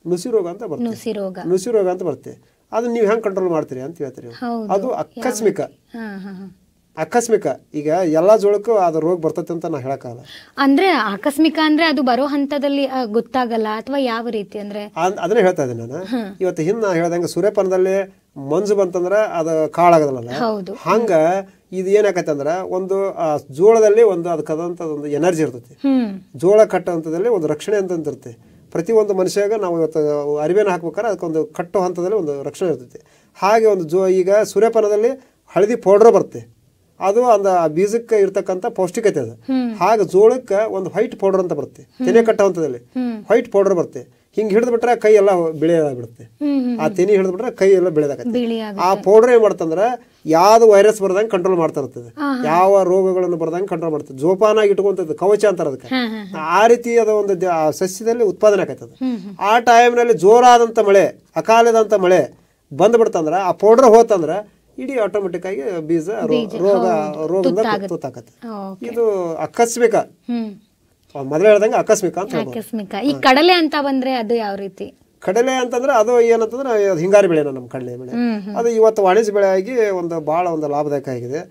ನುಸಿ ರೋಗ ಅಂತ ಬರುತ್ತೆ. ಅದನ್ನ ನೀವು ಹೆಂಗ್ ಕಂಟ್ರೋಲ್ ಮಾಡ್ತೀರಿ ಅಂತ ಹೇಳ್ತೀರಿ. ಅದು ಆಕಸ್ಮಿಕ. ಈಗ ಎಲ್ಲಾ ಜೋಳಕ್ಕೂ ಅದು ರೋಗ ಬರ್ತೈತೆ ಅಂತ ನಾ ಹೇಳಕ್ಕಾಗಲ್ಲ. ಅಂದ್ರೆ ಆಕಸ್ಮಿಕ ಅಂದ್ರೆ ಅದು ಬರೋ ಹಂತದಲ್ಲಿ ಗೊತ್ತಾಗಲ್ಲ ಅಥವಾ ಯಾವ ರೀತಿ ಅಂದ್ರೆ ಅದನ್ನೇ ಹೇಳ್ತಾ ಇದ್ದೀನಿ ನಾನು. ಇವತ್ತು ಹಿಂದೆ ಹೇಳ್ದಂಗೆ ಸೂರ್ಯಪಾನದಲ್ಲಿ ಮಂಜು ಬಂತಂದ್ರ ಅದು ಕಾಳಾಗದಲ್ಲ, ಹಂಗ ಇದು ಏನಾಕತ್ತಂದ್ರ ಒಂದು ಜೋಳದಲ್ಲಿ ಒಂದು ಅದಕ್ಕದಂತ ಒಂದು ಎನರ್ಜಿ ಇರ್ತೈತಿ. ಜೋಳ ಕಟ್ಟ ಹಂತದಲ್ಲಿ ಒಂದು ರಕ್ಷಣೆ ಅಂತ ಇರುತ್ತೆ. ಪ್ರತಿ ಒಂದು ಮನುಷ್ಯಾಗ ನಾವು ಇವತ್ತು ಅರಿವೆನ ಹಾಕ್ಬೇಕಾದ್ರೆ ಅದಕ್ಕೊಂದು ಕಟ್ಟೋ ಹಂತದಲ್ಲಿ ಒಂದು ರಕ್ಷಣೆ ಇರ್ತೈತಿ. ಹಾಗೆ ಒಂದು ಈಗ ಸೂರ್ಯಪಾನದಲ್ಲಿ ಹಳದಿ ಪೌಡರ್ ಬರುತ್ತೆ. ಅದು ಅಂದ ಬೀಜಕ್ಕೆ ಇರ್ತಕ್ಕಂಥ ಪೌಷ್ಟಿಕತೆ ಅದು. ಹಾಗೆ ಜೋಳಕ್ಕೆ ಒಂದು ವೈಟ್ ಪೌಡರ್ ಅಂತ ಬರುತ್ತೆ. ತೆನೆ ಕಟ್ಟ ಹಂತದಲ್ಲಿ ವೈಟ್ ಪೌಡರ್ ಬರುತ್ತೆ. ಹಿಂಗ್ ಹಿಡಿದು ಬಿಟ್ರೆ ಕೈ ಎಲ್ಲ ಬಿಳಿಯಾಗ್ಬಿಡುತ್ತೆ. ಆ ತೆನಿ ಹಿಡಿದು ಬಿಟ್ರೆ ಕೈ ಎಲ್ಲ ಬೆಳೆದಾಗತ್ತೆ. ಆ ಪೌಡರ್ ಏನ್ ಮಾಡ್ತಂದ್ರೆ ಯಾವ್ದು ವೈರಸ್ ಬರ್ದಂಗೆ ಕಂಟ್ರೋಲ್ ಮಾಡ್ತಾ ಇರ್ತದೆ, ಯಾವ ರೋಗಗಳನ್ನು ಬರ್ದಂಗೆ ಕಂಟ್ರೋಲ್ ಮಾಡ್ತದೆ. ಜೋಪಾನಾಗಿ ಇಟ್ಕೊಂತದ್ದು ಕವಚ ಅಂತಾರ ಅದಕ್ಕೆ. ಆ ರೀತಿ ಅದ ಒಂದು ಸಸ್ಯದಲ್ಲಿ ಉತ್ಪಾದನೆ ಆಕೈತದ. ಆ ಟೈಮ್ನಲ್ಲಿ ಜೋರಾದಂತ ಮಳೆ, ಅಕಾಲದಂತ ಮಳೆ ಬಂದ್ಬಿಡ್ತಂದ್ರ ಆ ಪೌಡರ್ ಹೋತಂದ್ರ ಇಡೀ ಆಟೋಮೆಟಿಕ್ ಆಗಿ ಬೀಜ ರೋಗದಿಂದ ತುತ್ತಾಕತ್ತೆ. ಇದು ಆಕಸ್ಮಿಕ, ಮೊದಲೇ ಹೇಳ್ದಂಗೆ ಆಕಸ್ಮಿಕ ಅಂತ. ಈ ಕಡಲೆ ಅಂತ ಬಂದ್ರೆ ಅದು ಯಾವ ರೀತಿ? ಕಡಲೆ ಅಂತಂದ್ರೆ ಅದು ಏನಂತಂದ್ರೆ ಅದು ಹಿಂಗಾರಿ ಬೆಳೆನ ನಮ್ಮ ಕಡಲೆ ಬೆಳೆ. ಅದು ಇವತ್ತು ವಾಣಿಜ್ಯ ಬೆಳೆ ಆಗಿ ಬಹಳ ಒಂದು ಲಾಭದಾಯಕ ಆಗಿದೆ.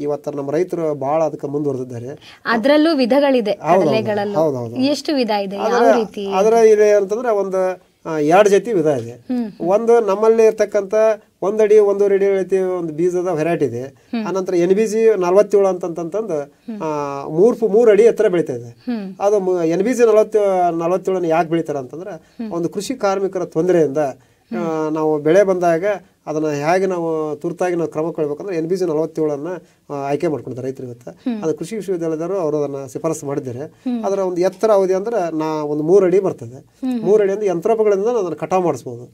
ಇವತ್ತು ನಮ್ಮ ರೈತರು ಬಹಳ ಅದಕ್ಕೆ ಮುಂದುವರೆದಿದ್ದಾರೆ. ಅದರಲ್ಲೂ ವಿಧಗಳಿದೆ, ಎಷ್ಟು ವಿಧ ಇದೆ, ಯಾವ ರೀತಿ? ಅದರ ಇದೆ ಅಂತಂದ್ರೆ ಒಂದು 2 ಜಾತಿ ವಿಧ ಇದೆ. ಒಂದು ನಮ್ಮಲ್ಲಿ ಇರ್ತಕ್ಕಂಥ 1 ಅಡಿ 1.5 ಅಡಿ ರೀತಿ ಒಂದು ಬೀಜದ ವೆರೈಟಿ ಇದೆ. ಆನಂತರ NBG 47 ಅಂತಂತಂದು 3 ಅಡಿ ಎತ್ತರ ಬೆಳೀತಾ ಇದೆ. ಅದು NBG 47 ಯಾಕೆ ಬೆಳಿತಾರ ಅಂತಂದ್ರೆ ಒಂದು ಕೃಷಿ ಕಾರ್ಮಿಕರ ತೊಂದರೆಯಿಂದ ನಾವು ಬೆಳೆ ಬಂದಾಗ ಅದನ್ನ ಹೇಗೆ ನಾವು ತುರ್ತಾಗಿ ನಾವು ಕ್ರಮ ಕೊಡ್ಬೇಕಂದ್ರೆ NBG 47 ಆಯ್ಕೆ ಮಾಡ್ಕೊಂಡಿದ್ದಾರೆ ರೈತರು. ಇವತ್ತು ಅದು ಕೃಷಿ ವಿಶ್ವವಿದ್ಯಾಲಯದವರು ಅವರು ಅದನ್ನ ಶಿಫಾರಸು ಮಾಡಿದ್ದಾರೆ. ಅದರ ಒಂದು ಎತ್ತರ ಅವಧಿ ಅಂದ್ರೆ ಒಂದು 3 ಅಡಿ ಬರ್ತದೆ. 3 ಅಡಿ ಅಂದ್ರೆ ಯಂತ್ರೋಪಗಳಿಂದ ಅದನ್ನ ಕಟಾವು ಮಾಡಿಸ್ಬೋದು.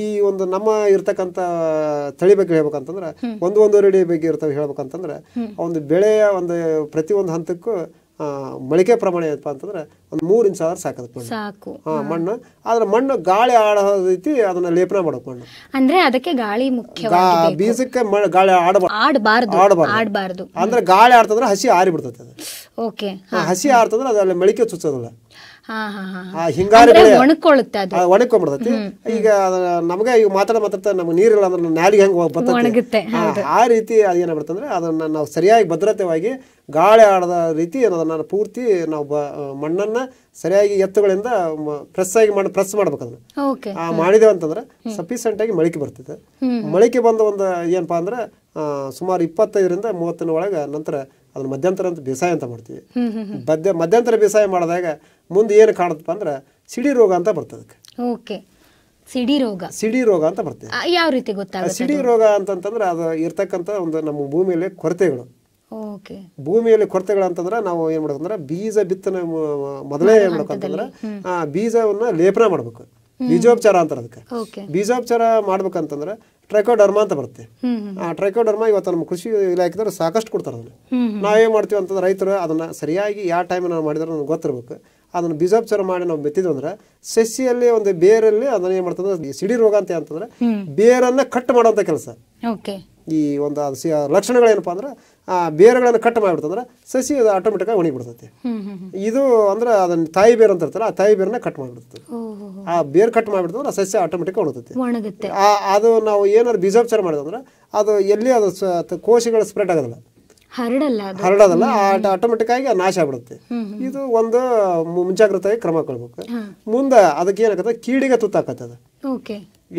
ಈ ಒಂದು ನಮ್ಮ ಇರ್ತಕ್ಕಂಥ ತಳಿ ಬಗ್ಗೆ ಹೇಳ್ಬೇಕಂತಂದ್ರೆ 1.5 ಅಡಿ ಬಗ್ಗೆ ಇರ್ತವೆ ಹೇಳ್ಬೇಕಂತಂದ್ರೆ ಒಂದು ಬೆಳೆಯ ಒಂದು ಪ್ರತಿ ಒಂದು ಹಂತಕ್ಕೂ ಮೊಳಕೆ ಪ್ರಮಾಣ ಏನಪ್ಪಾ ಅಂತಂದ್ರೆ ಒಂದು 3 ಇಂಚ್ ಆದ್ರೆ ಸಾಕು ಮಣ್ಣು. ಆದ್ರೆ ಮಣ್ಣು ಗಾಳಿ ಆಡೋ ರೀತಿ ಅದನ್ನ ಲೇಪನ ಮಾಡಬೇಕು. ಮಣ್ಣು ಅಂದ್ರೆ ಅದಕ್ಕೆ ಗಾಳಿ ಮುಖ್ಯ, ಬೀಜಕ್ಕೆ ಗಾಳಿ ಆಡಬಾರ್ದು. ಅಂದ್ರೆ ಗಾಳಿ ಆಡ್ತಂದ್ರೆ ಹಸಿ ಆರಿ ಬಿಡ್ತದೆ. ಹಸಿ ಆಡ್ತಂದ್ರೆ ಅದ್ರಲ್ಲಿ ಮೊಳಕೆ ಚುಚ್ಚೋದಿಲ್ಲ. ಹಿಂಗಾರಿ ಬೆಳೆ ಒಣಕೊಂಡ್ಬಿಡ್ತೈತಿ. ಈಗ ನಮ್ಗೆ ಈಗ ಮಾತಾಡ್ತಾ ನಮ್ಗೆ ನೀರಿಲ್ಲ ಅಂದ್ರೆ ನಾಲಿಗೆ ಹೆಂಗ್ ಬರ್ತೈತೆ ಆ ರೀತಿ ಅದೇನಾಗ್ಬಿಡ್ತಂದ್ರೆ ಅದನ್ನ ನಾವು ಸರಿಯಾಗಿ ಭದ್ರತೆಯಾಗಿ ಗಾಳಿ ಆಡದ ರೀತಿ ಅದನ್ನ ಪೂರ್ತಿ ನಾವು ಮಣ್ಣನ್ನ ಸರಿಯಾಗಿ ಎತ್ತುಗಳಿಂದ ಪ್ರೆಸ್ ಮಾಡ್ಬೇಕು. ಅದನ್ನ ಮಾಡಿದೇವ ಅಂತಂದ್ರೆ ಸಫಿಸಿಯೆಂಟ್ ಆಗಿ ಮೊಳಕೆ ಬರ್ತದೆ. ಮೊಳಕೆ ಬಂದ ಒಂದು ಏನಪ್ಪಾ ಅಂದ್ರೆ ಸುಮಾರು 25ರಿಂದ 30 ಒಳಗೆ ನಂತರ ಅದನ್ನ ಮಧ್ಯಂತರ ಅಂತ ಬೇಸಾಯ ಅಂತ ಮಾಡ್ತೀವಿ. ಮಧ್ಯಂತರ ಬೇಸಾಯ ಮಾಡಿದಾಗ ಮುಂದೆ ಏನು ಕಾಣುತ್ತಪ್ಪ ಅಂದ್ರೆ ಸಿಡಿ ರೋಗ ಅಂತ ಬರ್ತದೆ. ಸಿಡಿ ರೋಗ ಅಂತ ಬರ್ತದೆ. ಯಾವ ರೀತಿ ಗೊತ್ತಾಗುತ್ತೆ? ಸಿಡಿ ರೋಗ ಅಂತಂದ್ರೆ ಅದು ಇರ್ತಕ್ಕಂಥ ಒಂದು ನಮ್ಮ ಭೂಮಿಯಲ್ಲಿ ಕೊರತೆಗಳು. ಭೂಮಿಯಲ್ಲಿ ಕೊರತೆಗಳು ಅಂತಂದ್ರೆ ನಾವು ಏನ್ ಮಾಡ್ಬೇಕಂದ್ರೆ ಬೀಜ ಬಿತ್ತನೆ ಮೊದಲೇ ಏನ್ ಮಾಡ್ಬೇಕಂತಂದ್ರೆ ಬೀಜವನ್ನ ಲೇಪನ ಮಾಡ್ಬೇಕು. ಬೀಜೋಪಚಾರ ಅಂತಾರೆ ಅದಕ್ಕೆ. ಬೀಜೋಪಚಾರ ಮಾಡ್ಬೇಕಂತಂದ್ರೆ ಟ್ರೈಕೋಡರ್ಮಾ ಅಂತ ಬರುತ್ತೆ. ಟ್ರೈಕೋಡರ್ಮಾ ಇವತ್ತು ನಮ್ಮ ಕೃಷಿ ಇಲಾಖೆದವ್ರು ಸಾಕಷ್ಟು ಕೊಡ್ತಾರೆ. ಅದನ್ನ ನಾವೇನ್ ಮಾಡ್ತೀವಿ ಅಂತಂದ್ರೆ ರೈತರು ಅದನ್ನ ಸರಿಯಾಗಿ ಯಾವ ಟೈಮ್ ನಾವು ಮಾಡಿದ್ರೆ ನಮ್ಗೆ ಗೊತ್ತಿರ್ಬೇಕು. ಅದನ್ನ ಬೀಜೋಪಚಾರ ಮಾಡಿ ನಾವು ಬೆತ್ತಿದ್ವಿ ಅಂದ್ರೆ ಸಸಿಯಲ್ಲಿ ಒಂದು ಬೇರಲ್ಲಿ ಅದನ್ನ ಏನ್ ಮಾಡ್ತಂದ್ರೆ ಸಿಡಿ ರೋಗ ಅಂತ ಅಂತಂದ್ರೆ ಬೇರನ್ನ ಕಟ್ ಮಾಡುವಂತ ಕೆಲಸ. ಈ ಒಂದು ಲಕ್ಷಣಗಳೇನಪ್ಪಾ ಅಂದ್ರೆ ಬೇರುಗಳನ್ನು ಕಟ್ ಮಾಡಿಬಿಡ್ತಂದ್ರೆ ಸಸಿ ಅದು ಆಟೋಮೆಟಿಕ್ ಆಗಿ ಒಣಗಿಬಿಡ್ತೈತಿ. ಇದು ಅಂದ್ರೆ ಅದನ್ನ ತಾಯಿ ಬೇರು ಅಂತ ಇರ್ತಾರ, ಆ ತಾಯಿ ಬೇರನ್ನ ಕಟ್ ಮಾಡಿಬಿಡ್ತದೆ. ಆ ಬೇರು ಕಟ್ ಮಾಡಿಬಿಡ್ತಂದ್ರೆ ಆ ಸಸ್ಯ ಆಟೋಮೆಟಿಕ್ ಒಣಗುತ್ತೆ. ಅದು ನಾವು ಏನಾದ್ರು ಬೀಜೋಪಚಾರ ಮಾಡಿದ್ರೆ ಅದು ಎಲ್ಲಿ ಅದು ಕೋಶಗಳು ಸ್ಪ್ರೆಡ್ ಆಗೋದಿಲ್ಲ, ಹರಡೋದಲ್ಲ, ಆಟೋಮೆಟಿಕ್ ಆಗಿ ನಾಶ ಆಗ್ಬಿಡುತ್ತೆ. ಇದು ಒಂದು ಮುಂಜಾಗ್ರತೆಯಾಗಿ ಕ್ರಮ ಕೊಡ್ಬೇಕು. ಮುಂದೆ ಅದಕ್ಕೆ ಏನಾಗತ್ತೆ, ಕೀಡಿಗೆ ತುತ್ತಾಕತ್ತದ.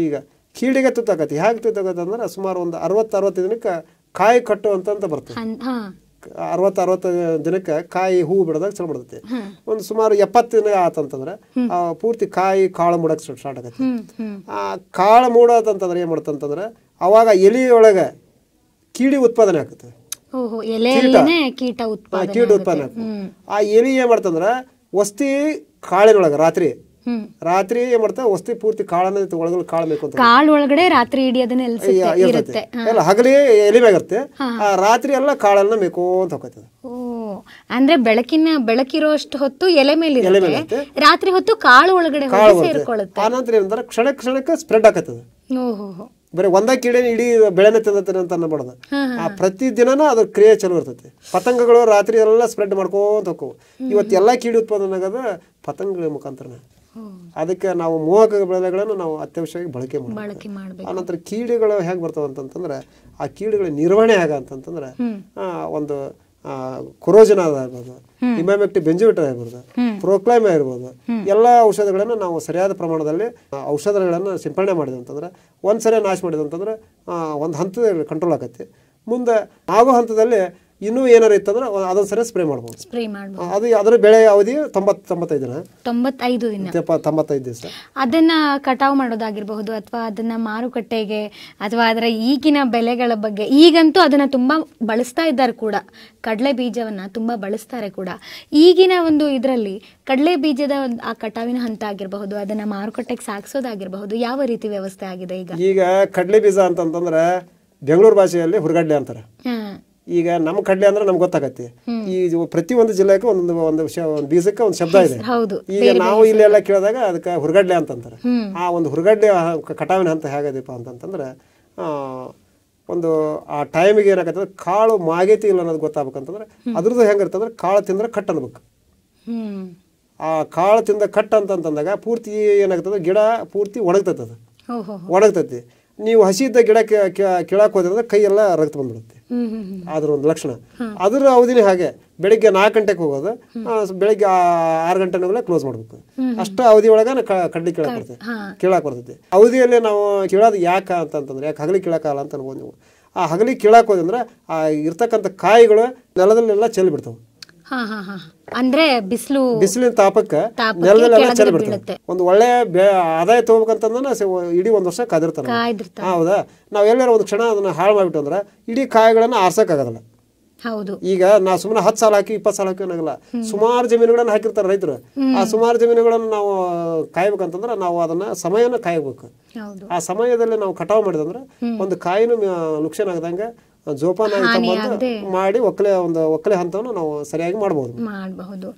ಈಗ ಕೀಡಿಗೆ ತುತ್ತಾಕತಿ ಹೇಗೆ ತುತ್ತಾಕತ್ತೆ ಅಂದ್ರೆ ಸುಮಾರು ಒಂದು 60-65 ದಿನಕ್ಕೆ ಕಾಯಿ ಕಟ್ಟು ಅಂತ ಬರ್ತದೆ. 60 ದಿನಕ್ಕೆ ಕಾಯಿ ಹೂ ಬಿಡೋದಾಗ ಚಲೋ ಬಿಡುತ್ತೆ. ಒಂದು ಸುಮಾರು 70 ದಿನ ಆತಂತಂದ್ರೆ ಪೂರ್ತಿ ಕಾಯಿ ಕಾಳು ಮೂಡಕ್ ಸ್ಟಾರ್ಟ್ ಆಗತ್ತೆ. ಆ ಕಾಳು ಮೂಡೋದಂತಂದ್ರೆ ಏನ್ ಮಾಡುತ್ತಂತಂದ್ರೆ ಅವಾಗ ಎಲಿಯೊಳಗೆ ಕೀಡಿ ಉತ್ಪಾದನೆ ಆಗುತ್ತೆ. ಕೀಟ ಉತ್ಪಾದನೆ ಆಗುತ್ತೆ. ಆ ಎಲಿ ಏನ್ ಮಾಡ್ತಂದ್ರ ವಸ್ತಿ ಕಾಳಿನೊಳಗೆ ರಾತ್ರಿ ಏನ್ ಮಾಡ್ತಾ ವಸ್ತಿ ಪೂರ್ತಿ ಕಾಳನ್ನ ಒಳಗಡೆ ಕಾಳು ಬೇಕು ಅಂತ ಕಾಳು ಒಳಗಡೆ ರಾತ್ರಿ ಇಡೀ ಅದನ್ನ ಎಲ್ಲ ಹಗಲಿ ಎಲಿ ಮ್ಯಾಗಿರುತ್ತೆ, ರಾತ್ರಿ ಎಲ್ಲ ಕಾಳನ್ನ ಬೇಕು ಅಂತ ಹೋಗ್ತದೆ. ಅಂದ್ರೆ ಬೆಳಕಿರೋಷ್ಟು ಹೊತ್ತು ಎಲೆ ಮೇಲೆ ಇರುತ್ತೆ, ರಾತ್ರಿ ಹೊತ್ತು ಕಾಳು ಒಳಗಡೆ ಸೇರ್ಕೊಳ್ಳುತ್ತೆ. ಆನಂತರ ಏನಂದ್ರೆ ಕ್ಷಣಕ್ಕೆ ಸ್ಪ್ರೆಡ್ ಆಗತ್ತದ. ಬರೀ ಒಂದ ಕೀಡೆ ಇಡೀ ಬೆಳೆನ ತಿಂದತ್ತೇನೆ ಅಂತ ಅನ್ನಬಾರ್ದು. ಪ್ರತಿ ದಿನನೂ ಅದ್ರ ಕ್ರಿಯೆ ಚಲೋ ಇರ್ತೈತಿ. ಪತಂಗಗಳು ರಾತ್ರಿ ಎಲ್ಲ ಸ್ಪ್ರೆಡ್ ಮಾಡ್ಕೊಂತ ಹೋಗ್ತವು. ಇವತ್ತೆಲ್ಲ ಕೀಡಿ ಉತ್ಪಾದನೆ ಆಗೋದು ಪತಂಗಗಳ ಮುಖಾಂತರ. ಅದಕ್ಕೆ ನಾವು ಮೋಹಕ ಬೆಳೆಗಳನ್ನು ನಾವು ಅತ್ಯವಶ್ಯವಾಗಿ ಬಳಕೆ ಮಾಡಬೇಕು. ಆನಂತರ ಕೀಡೆಗಳು ಹೇಗೆ ಬರ್ತಾವ ಅಂತಂದ್ರೆ ಆ ಕೀಡೆಗಳ ನಿರ್ವಹಣೆ ಹೇಗಂತಂದ್ರೆ ಒಂದು ಕೊರೋಜನ್ ಆಗಿರ್ಬೋದು, ಇಮ್ಯಾಮೆಕ್ಟಿವ್ ಬೆಂಜೋವಿಟ್ ಆಗಿರ್ಬೋದು, ಪ್ರೋಕ್ಲೈಮ್ ಆಗಿರ್ಬೋದು, ಎಲ್ಲ ಔಷಧಗಳನ್ನು ನಾವು ಸರಿಯಾದ ಪ್ರಮಾಣದಲ್ಲಿ ಔಷಧಗಳನ್ನು ಸಿಂಪಡಣೆ ಮಾಡಿದ್ವಿ ಅಂತಂದ್ರೆ ಒಂದ್ಸರಿ ನಾಶ ಮಾಡಿದ್ವಿ ಅಂತಂದ್ರೆ ಒಂದು ಹಂತದಲ್ಲಿ ಕಂಟ್ರೋಲ್ ಆಗತ್ತೆ. ಮುಂದೆ ಆಗೋ ಹಂತದಲ್ಲಿ ಇನ್ನೂ ಏನಾರು ಇತ್ತಂದ್ರೆ ಅದೊಂದು ಸರಿ ಸ್ಪ್ರೇ ಮಾಡ್ಬೋದು. ಅದು ಅದರ ಬೆಳೆ ಅವಧಿ 95 ದಿವಸ. ಅದನ್ನ ಕಟಾವು ಮಾಡೋದಾಗಿರಬಹುದು ಅಥವಾ ಅದನ್ನ ಮಾರುಕಟ್ಟೆಗೆ ಅಥವಾ ಅದರ ಈಗಿನ ಬೆಲೆಗಳ ಬಗ್ಗೆ, ಈಗಂತೂ ಅದನ್ನ ತುಂಬಾ ಬಳಸ್ತಾ ಇದ್ದಾರೆ ಕೂಡ, ಕಡಲೆ ಬೀಜವನ್ನ ತುಂಬಾ ಬಳಸ್ತಾರೆ ಕೂಡ. ಈಗಿನ ಒಂದು ಇದರಲ್ಲಿ ಕಡಲೆ ಬೀಜದ ಆ ಕಟಾವಿನ ಹಂತ ಆಗಿರಬಹುದು, ಅದನ್ನ ಮಾರುಕಟ್ಟೆಗೆ ಸಾಗಿಸೋದಾಗಿರಬಹುದು, ಯಾವ ರೀತಿ ವ್ಯವಸ್ಥೆ ಆಗಿದೆ ಈಗ ಕಡಲೆ ಬೀಜ ಅಂತಂದ್ರೆ ಬೆಂಗಳೂರು ಭಾಷೆಯಲ್ಲಿ ಹುರ್ಗಡ್ಲೆ ಅಂತಾರೆ. ಈಗ ನಮ್ಮ ಕಡ್ಲೆ ಅಂದ್ರೆ ನಮ್ಗೆ ಗೊತ್ತಾಗತ್ತೆ. ಈ ಪ್ರತಿ ಒಂದು ಜಿಲ್ಲೆಗೆ ಒಂದು ಬೀಜಕ್ಕೆ ಒಂದು ಶಬ್ದ ಇದೆ. ಈಗ ನಾವು ಇಲ್ಲೆಲ್ಲ ಕೇಳಿದಾಗ ಅದಕ್ಕೆ ಹುರ್ಗಡ್ಲೆ ಅಂತಂತಾರೆ. ಆ ಒಂದು ಹುರ್ಗಡ್ಲೆ ಕಟಾವಿನ ಹಂತ ಹೇಗದೀಪ ಅಂತಂದ್ರೆ ಒಂದು ಆ ಟೈಮಿಗೆ ಏನಾಗತ್ತೆ, ಕಾಳು ಮಾಗೈತಿ ಇಲ್ಲ ಅನ್ನೋದು ಗೊತ್ತಾಗಬೇಕಂತಂದ್ರೆ ಅದ್ರದ್ದು ಹೆಂಗಿರ್ತಂದ್ರೆ ಕಾಳು ತಿಂದ್ರೆ ಕಟ್ ಅನ್ಬೇಕು. ಆ ಕಾಳು ತಿಂದ ಕಟ್ ಅಂತಂದಾಗ ಪೂರ್ತಿ ಏನಾಗ್ತದೆ, ಗಿಡ ಪೂರ್ತಿ ಒಣಗ್ತದೆ, ಅದು ಓಹೋ ಒಣಗ್ತೈತಿ. ನೀವು ಹಸಿದ್ದ ಗಿಡ ಕೀಳಕ್ಕೆ ಹೋದ್ರೆ ಕೈ ಎಲ್ಲ ರಕ್ತ ಬಂದ್ಬಿಡುತ್ತೆ. ಅದ್ರ ಒಂದು ಲಕ್ಷಣ. ಅದ್ರ ಅವಧಿನೇ ಹಾಗೆ, ಬೆಳಿಗ್ಗೆ 4 ಗಂಟೆಗೆ ಹೋಗೋದು, ಬೆಳಿಗ್ಗೆ 6 ಗಂಟೆನಾಗಲೇ ಕ್ಲೋಸ್ ಮಾಡ್ಬೇಕು. ಅಷ್ಟ ಅವಧಿ ಒಳಗ ಕಡ್ಲಿ ಕೀಳಾಕ್ ಬರ್ತೈತಿ. ಅವಧಿಯಲ್ಲಿ ನಾವು ಕೀಳೋದು ಯಾಕೆ ಅಂತಂದ್ರೆ, ಯಾಕೆ ಹಗಲಿ ಕೀಳಕ್ಕಾಗಲ್ಲ ಅಂತ ಅನ್ಬೋದು ನೀವು. ಆ ಹಗಲಿ ಕೀಳಾಕ್ ಹೋದಂದ್ರೆ ಆ ಇರ್ತಕ್ಕಂಥ ಕಾಯಿಗಳು ನೆಲದಲ್ಲೆಲ್ಲ ಚೆಲ್ಲಿ ಬಿಡ್ತಾವೆ. ಅಂದ್ರೆ ಬಿಸಿಲಿನ ತಾಪಕ್ಕೆ ನೆಲದಲ್ಲೆಲ್ಲ ಚೆಲ್ಲಿ ಬಿಡ್ತಾವೆ. ಒಂದು ಒಳ್ಳೆ ಆದಾಯ ತಗೋಬೇಕಂತಂದ್ರೆ ಇಡೀ 1 ವರ್ಷ ಕಾದಿರ್ತಾನೆ. ಹೌದಾ? ನಾವ್ ಎಲ್ಲಾರ ಒಂದು ಕ್ಷಣ ಅದನ್ನ ಹಾಳು ಮಾಡ್ಬಿಟ್ಟು ಅಂದ್ರೆ ಇಡೀ ಕಾಯಿಗಳನ್ನ ಆರ್ಸಕ್ಕಾಗಲ್ಲ. ಈಗ ನಾ ಸುಮ್ಮನೆ 10 ಸಾಲ ಹಾಕಿ 20 ಸಾಲ ಹಾಕಿ ಏನಾಗಲ್ಲ. ಸುಮಾರು ಜಮೀನುಗಳನ್ನ ಹಾಕಿರ್ತಾರೆ ರೈತರು. ಆ ಸುಮಾರು ಜಮೀನುಗಳನ್ನ ನಾವು ಕಾಯ್ಬೇಕಂತಂದ್ರೆ ನಾವು ಅದನ್ನ ಸಮಯನ ಕಾಯಬೇಕು. ಆ ಸಮಯದಲ್ಲಿ ನಾವು ಕಟಾವು ಮಾಡಿದಂದ್ರೆ ಒಂದು ಕಾಯಿನೂ ನುಕ್ಸಾನ ಆಗದಂಗೆ ಜೋಪಾನ ಮಾಡಿ ಒಕ್ಕಲೆ ಹಂತವನ್ನು ನಾವು ಸರಿಯಾಗಿ ಮಾಡಬಹುದು.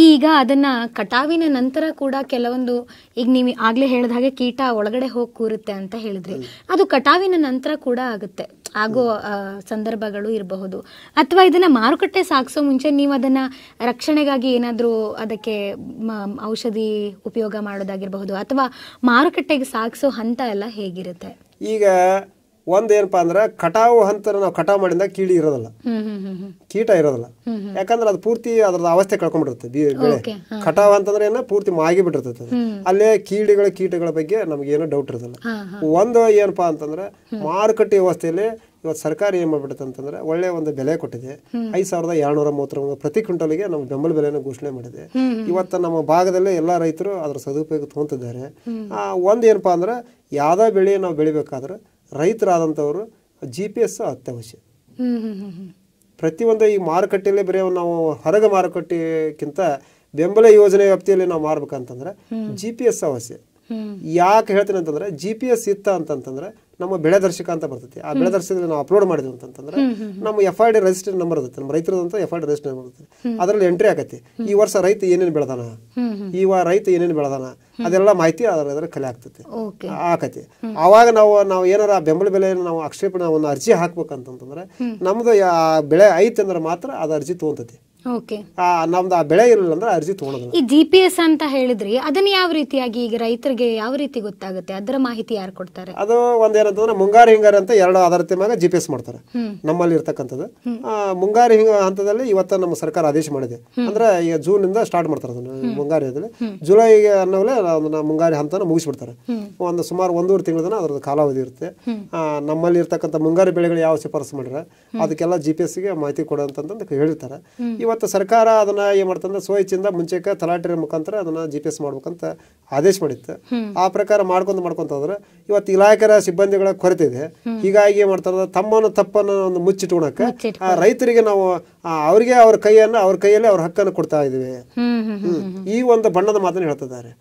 ಈಗ ಅದನ್ನ ಕಟಾವಿನ ನಂತರ ಕೂಡ ಕೆಲವೊಂದು, ಈಗ ನೀವು ಆಗ್ಲೇ ಹೇಳಿದ ಹಾಗೆ ಕೀಟ ಒಳಗಡೆ ಹೋಗಿ ಕೂರುತ್ತೆ ಅಂತ ಹೇಳಿದ್ರಿ, ಅದು ಕಟಾವಿನ ನಂತರ ಕೂಡ ಆಗುತ್ತೆ, ಆಗೋ ಸಂದರ್ಭಗಳು ಇರಬಹುದು. ಅಥವಾ ಇದನ್ನ ಮಾರುಕಟ್ಟೆ ಸಾಗಿಸೋ ಮುಂಚೆ ನೀವು ಅದನ್ನ ರಕ್ಷಣೆಗಾಗಿ ಏನಾದ್ರೂ ಅದಕ್ಕೆ ಔಷಧಿ ಉಪಯೋಗ ಮಾಡೋದಾಗಿರಬಹುದು, ಅಥವಾ ಮಾರುಕಟ್ಟೆಗೆ ಸಾಗಿಸೋ ಹಂತ ಎಲ್ಲ ಹೇಗಿರುತ್ತೆ? ಈಗ ಒಂದೇನಪ್ಪಾ ಅಂದ್ರೆ ಕಟಾವು ಹಂತ ನಾವು ಕಟಾವು ಮಾಡಿದ ಕೀಟ ಇರೋದಿಲ್ಲ. ಯಾಕಂದ್ರೆ ಅದು ಪೂರ್ತಿ ಅದ್ರದ್ದು ಅವಸ್ಥೆ ಕಳ್ಕೊಂಡ್ಬಿಟ್ಟಿರುತ್ತೆ ಬೆಳೆ. ಕಟಾವು ಅಂತಂದ್ರೆ ಏನ ಪೂರ್ತಿ ಮಾಗಿ ಬಿಟ್ಟಿರ್ತೈತೆ. ಅಲ್ಲೇ ಕೀಟಗಳ ಬಗ್ಗೆ ನಮ್ಗೆ ಏನೋ ಡೌಟ್ ಇರೋದಿಲ್ಲ. ಒಂದು ಏನಪ್ಪಾ ಅಂತಂದ್ರೆ ಮಾರುಕಟ್ಟೆ ವ್ಯವಸ್ಥೆಯಲ್ಲಿ ಇವತ್ತು ಸರ್ಕಾರ ಏನ್ ಮಾಡ್ಬಿಡುತ್ತೆ ಅಂತಂದ್ರೆ ಒಳ್ಳೆ ಒಂದು ಬೆಲೆ ಕೊಟ್ಟಿದೆ. 5,230 ಪ್ರತಿ ಕ್ವಿಂಟಲ್ಗೆ ನಮ್ಮ ಬೆಂಬಲ ಬೆಲೆನ ಘೋಷಣೆ ಮಾಡಿದೆ. ಇವತ್ತು ನಮ್ಮ ಭಾಗದಲ್ಲೇ ಎಲ್ಲಾ ರೈತರು ಅದ್ರ ಸದುಪಯೋಗ ತಗೊಂತಿದ್ದಾರೆ. ಒಂದೇನಪ್ಪಾ ಅಂದ್ರೆ ಯಾವ್ದಾ ಬೆಳೆ ನಾವು ಬೆಳಿಬೇಕಾದ್ರೆ ರೈತರಾದಂಥವ್ರು GPS ಅತ್ಯವಶ್ಯ. ಪ್ರತಿಯೊಂದು ಈ ಮಾರುಕಟ್ಟೆಯಲ್ಲಿ ಬರೀ ನಾವು ಹೊರಗ ಮಾರುಕಟ್ಟೆಗಿಂತ ಬೆಂಬಲ ಯೋಜನೆ ವ್ಯಾಪ್ತಿಯಲ್ಲಿ ನಾವು ಮಾರ್ಬೇಕಂತಂದ್ರೆ GPS ಅವಶ್ಯ. ಯಾಕೆ ಹೇಳ್ತೀನಿ ಅಂತಂದ್ರೆ GPS ಇತ್ತ ಅಂತಂದ್ರೆ ನಮ್ಮ ಬೆಳೆ ದರ್ಶಕ ಅಂತ ಬರ್ತೈತಿ. ಆ ಬೆಳೆ ದರ್ಶಕದಲ್ಲಿ ನಾವು ಅಪ್ಲೋಡ್ ಮಾಡಿದ್ವಿ ಅಂತಂದ್ರೆ ನಮ್ಮ FID ರಿಜಿಸ್ಟರ್ ನಂಬರ್ ಇರುತ್ತೆ, ನಮ್ಮ ರೈತರದಂತ FID ರಿಜಿಸ್ಟರ್ ನಂಬರ್ ಇರುತ್ತೆ. ಅದರಲ್ಲಿ ಎಂಟ್ರಿ ಆಗತ್ತೆ, ಈ ವರ್ಷ ರೈತ ಏನೇನು ಬೆಳೆದಾನ, ರೈತ ಏನೇನು ಬೆಳೆದಾನ, ಅದೆಲ್ಲ ಮಾಹಿತಿ ಅದರ ಕಲೆ ಆಗ್ತೈತಿ ಆಕತಿ. ಅವಾಗ ನಾವು ಏನಾರ ಬೆಂಬಲ ಬೆಲೆ ನಾವು ಆಕ್ಷೇಪಣೆ ಒಂದು ಅರ್ಜಿ ಹಾಕ್ಬೇಕಂತಂದ್ರೆ ನಮ್ದು ಬೆಳೆ ಐತೆ ಅಂದ್ರೆ ಮಾತ್ರ ಅದು ಅರ್ಜಿ ತಗೊಂತೈತಿ. ನಮ್ದು ಆ ಬೆಳೆ ಇರಲಿಲ್ಲ ಅಂದ್ರೆ ಅರ್ಜಿ ತಗೊಳೋದಿಲ್ಲ. ಈ GPS ಅಂತ ಹೇಳಿದ್ರಿ, ಅದನ್ನ ಯಾವ ರೀತಿಯಾಗಿ ಈಗ ರೈತರಿಗೆ ಯಾವ ರೀತಿ ಗೊತ್ತಾಗುತ್ತೆ, ಅದರ ಮಾಹಿತಿ ಯಾರು ಕೊಡ್ತಾರೆ? ಅದು ಒಂದೇನಂತಂದ್ರೆ ಮುಂಗಾರು ಹಿಂಗಾರು ಅಂತ 2 ಆಧಾರಿತ ಮ್ಯಾಗ GPS ಮಾಡ್ತಾರೆ ನಮ್ಮಲ್ಲಿ ಇರ್ತಕ್ಕಂಥದ್ದು. ಮುಂಗಾರು ಹಂತದಲ್ಲಿ ಇವತ್ತ ನಮ್ಮ ಸರ್ಕಾರ ಆದೇಶ ಮಾಡಿದೆ. ಅಂದ್ರೆ ಈಗ ಜೂನ್ ಇಂದ ಸ್ಟಾರ್ಟ್ ಮಾಡ್ತಾರೆ ಅದನ್ನ ಮುಂಗಾರಿಯಲ್ಲಿ. ಜುಲೈ ಅನ್ನೋಲೆ ಮುಂಗಾರಿ ಹಂತನ ಮುಗಿಸ್ಬಿಡ್ತಾರೆ. ಒಂದು ಸುಮಾರು 1.5 ತಿಂಗಳ ತನಕ ಅದ್ರದ್ದು ಕಾಲಾವಧಿ ಇರುತ್ತೆ. ನಮ್ಮಲ್ಲಿ ಇರ್ತಕ್ಕಂಥ ಮುಂಗಾರಿ ಬೆಳೆಗಳು ಯಾವ ಶಿಫಾರಸು ಮಾಡಿದ್ರೆ ಅದಕ್ಕೆಲ್ಲ GPS-ಗೆ ಮಾಹಿತಿ ಕೊಡೋಂತಂದು ಹೇಳಿರ್ತಾರೆ. ಇವತ್ತು ಸರ್ಕಾರ ಅದನ್ನ ಏನ್ ಮಾಡ್ತಂದ್ರೆ ಸ್ವಇಚ್ಛೆಯಿಂದ ಮುಂಚೆಕ ತಲಾಟೆ ಮುಖಾಂತರ ಅದನ್ನ GPS ಮಾಡ್ಬೇಕಂತ ಆದೇಶ ಮಾಡಿತ್ತು. ಆ ಪ್ರಕಾರ ಮಾಡ್ಕೊಂತ ಹೋದ್ರೆ ಇವತ್ತು ಇಲಾಖೆಯ ಸಿಬ್ಬಂದಿಗಳ ಕೊರತೆ ಇದೆ. ಹೀಗಾಗಿ ಏನ್ ಮಾಡ್ತಾರ, ತಪ್ಪನ್ನು ಒಂದು ಮುಚ್ಚಿಟ್ಕೊಳಕ ರೈತರಿಗೆ ನಾವು ಅವರಿಗೆ ಅವ್ರ ಕೈಯಲ್ಲಿ ಅವ್ರ ಹಕ್ಕನ್ನು ಕೊಡ್ತಾ ಇದೀವಿ. ಈ ಒಂದು ಬಣ್ಣದ ಮಾತನ್ನ ಹೇಳ್ತಿದ್ದಾರೆ.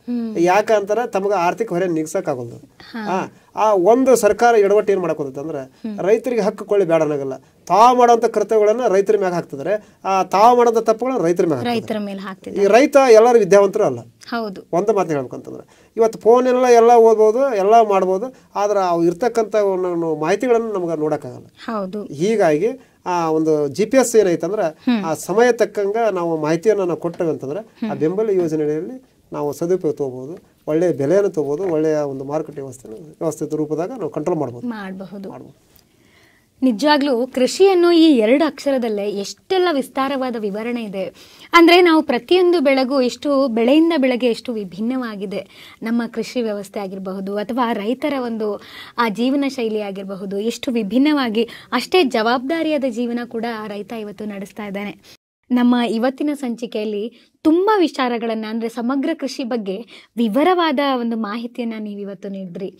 ಯಾಕಂತಾರೆ ತಮಗೆ ಆರ್ಥಿಕ ಹೊರೆ ನಿಗ್ಸಕ್ ಆಗೋದು. ಆ ಒಂದು ಸರ್ಕಾರ ಎಡವಟ್ಟು ಏನ್ ಮಾಡಕ್ ಅಂದ್ರೆ ರೈತರಿಗೆ ಹಕ್ಕು ಕೊಳ್ಳಿ ಬೇಡ ಅನ್ನೋಲ್ಲ, ತಾವು ಮಾಡೋಂಥ ಕರ್ತವ್ಯಗಳನ್ನ ರೈತರ ಮ್ಯಾಗ ಹಾಕ್ತಿದ್ದಾರೆ. ತಾವು ಮಾಡೋಂಥ ತಪ್ಪುಗಳನ್ನ ರೈತರ ಮೇಲೆ ಹಾಕ್ತಿದ್ದಾರೆ. ಈ ರೈತ ಎಲ್ಲರೂ ವಿದ್ಯಾವಂತರು ಅಲ್ಲ. ಒಂದು ಮಾತು ಹೇಳ್ಬೇಕಂತಂದ್ರೆ ಇವತ್ತು ಫೋನ್ ಎಲ್ಲ ಓದ್ಬೋದು, ಎಲ್ಲ ಮಾಡ್ಬೋದು, ಆದ್ರೆ ಅವು ಇರ್ತಕ್ಕಂಥ ಮಾಹಿತಿಗಳನ್ನು ನಮ್ಗೆ ನೋಡಕ್ಕಾಗಲ್ಲ. ಹೀಗಾಗಿ ಒಂದು GPS ಏನೈತಂದ್ರೆ ಆ ಸಮಯ ತಕ್ಕಂಗ ನಾವು ಮಾಹಿತಿಯನ್ನು ನಾವು ಕೊಟ್ಟೇವೆ ಅಂತಂದ್ರೆ ಆ ಬೆಂಬಲ ಯೋಜನೆಯಲ್ಲಿ ನಾವು ಸದುಪಯೋಗ ತಗೋಬಹುದು, ಒಳ್ಳೆಯ ಬೆಲೆಯನ್ನು ತಗೋಬಹುದು, ಒಳ್ಳೆಯ ಒಂದು ಮಾರುಕಟ್ಟೆ ವ್ಯವಸ್ಥಿತ ರೂಪದಾಗ ನಾವು ಕಂಟ್ರೋಲ್ ಮಾಡಬಹುದು. ನಿಜವಾಗ್ಲೂ ಕೃಷಿ ಅನ್ನೋ ಈ 2 ಅಕ್ಷರದಲ್ಲೇ ಎಷ್ಟೆಲ್ಲ ವಿಸ್ತಾರವಾದ ವಿವರಣೆ ಇದೆ. ಅಂದ್ರೆ ನಾವು ಪ್ರತಿಯೊಂದು ಬೆಳೆಗೂ ಬೆಳೆಯಿಂದ ಬೆಳೆಗೆ ಎಷ್ಟು ವಿಭಿನ್ನವಾಗಿದೆ ನಮ್ಮ ಕೃಷಿ ವ್ಯವಸ್ಥೆ ಆಗಿರಬಹುದು, ಅಥವಾ ರೈತರ ಒಂದು ಆ ಜೀವನ ಶೈಲಿ ಆಗಿರಬಹುದು, ಎಷ್ಟು ವಿಭಿನ್ನವಾಗಿ ಅಷ್ಟೇ ಜವಾಬ್ದಾರಿಯಾದ ಜೀವನ ಕೂಡ ರೈತ ಇವತ್ತು ನಡೆಸ್ತಾ ಇದ್ದಾನೆ. ನಮ್ಮ ಇವತ್ತಿನ ಸಂಚಿಕೆಯಲ್ಲಿ ತುಂಬಾ ವಿಚಾರಗಳನ್ನ, ಅಂದ್ರೆ ಸಮಗ್ರ ಕೃಷಿ ಬಗ್ಗೆ ವಿವರವಾದ ಒಂದು ಮಾಹಿತಿಯನ್ನ ನೀವು ಇವತ್ತು ನೀಡಿದ್ರಿ.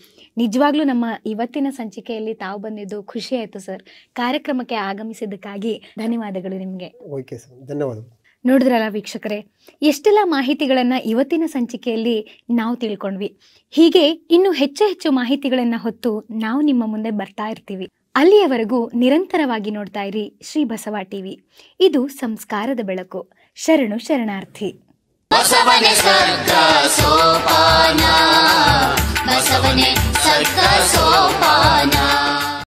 ನಿಜವಾಗ್ಲೂ ನಮ್ಮ ಇವತ್ತಿನ ಸಂಚಿಕೆಯಲ್ಲಿ ತಾವು ಬಂದಿದ್ದು ಖುಷಿ ಆಯ್ತು ಸರ್. ಕಾರ್ಯಕ್ರಮಕ್ಕೆ ಆಗಮಿಸಿದ್ದಕ್ಕಾಗಿ ಧನ್ಯವಾದಗಳು ನಿಮ್ಗೆ. ಧನ್ಯವಾದ. ನೋಡಿದ್ರಲ್ಲ ವೀಕ್ಷಕರೇ, ಎಷ್ಟೆಲ್ಲ ಮಾಹಿತಿಗಳನ್ನ ಇವತ್ತಿನ ಸಂಚಿಕೆಯಲ್ಲಿ ನಾವು ತಿಳ್ಕೊಂಡ್ವಿ. ಹೀಗೆ ಇನ್ನು ಹೆಚ್ಚು ಮಾಹಿತಿಗಳನ್ನ ಹೊತ್ತು ನಾವು ನಿಮ್ಮ ಮುಂದೆ ಬರ್ತಾ ಇರ್ತೀವಿ. ಅಲ್ಲಿಯವರೆಗೂ ನಿರಂತರವಾಗಿ ನೋಡ್ತಾ ಇರಿ ಶ್ರೀ ಬಸವ ಟಿವಿ. ಇದು ಸಂಸ್ಕಾರದ ಬೆಳಕು. ಶರಣು ಶರಣಾರ್ಥಿ.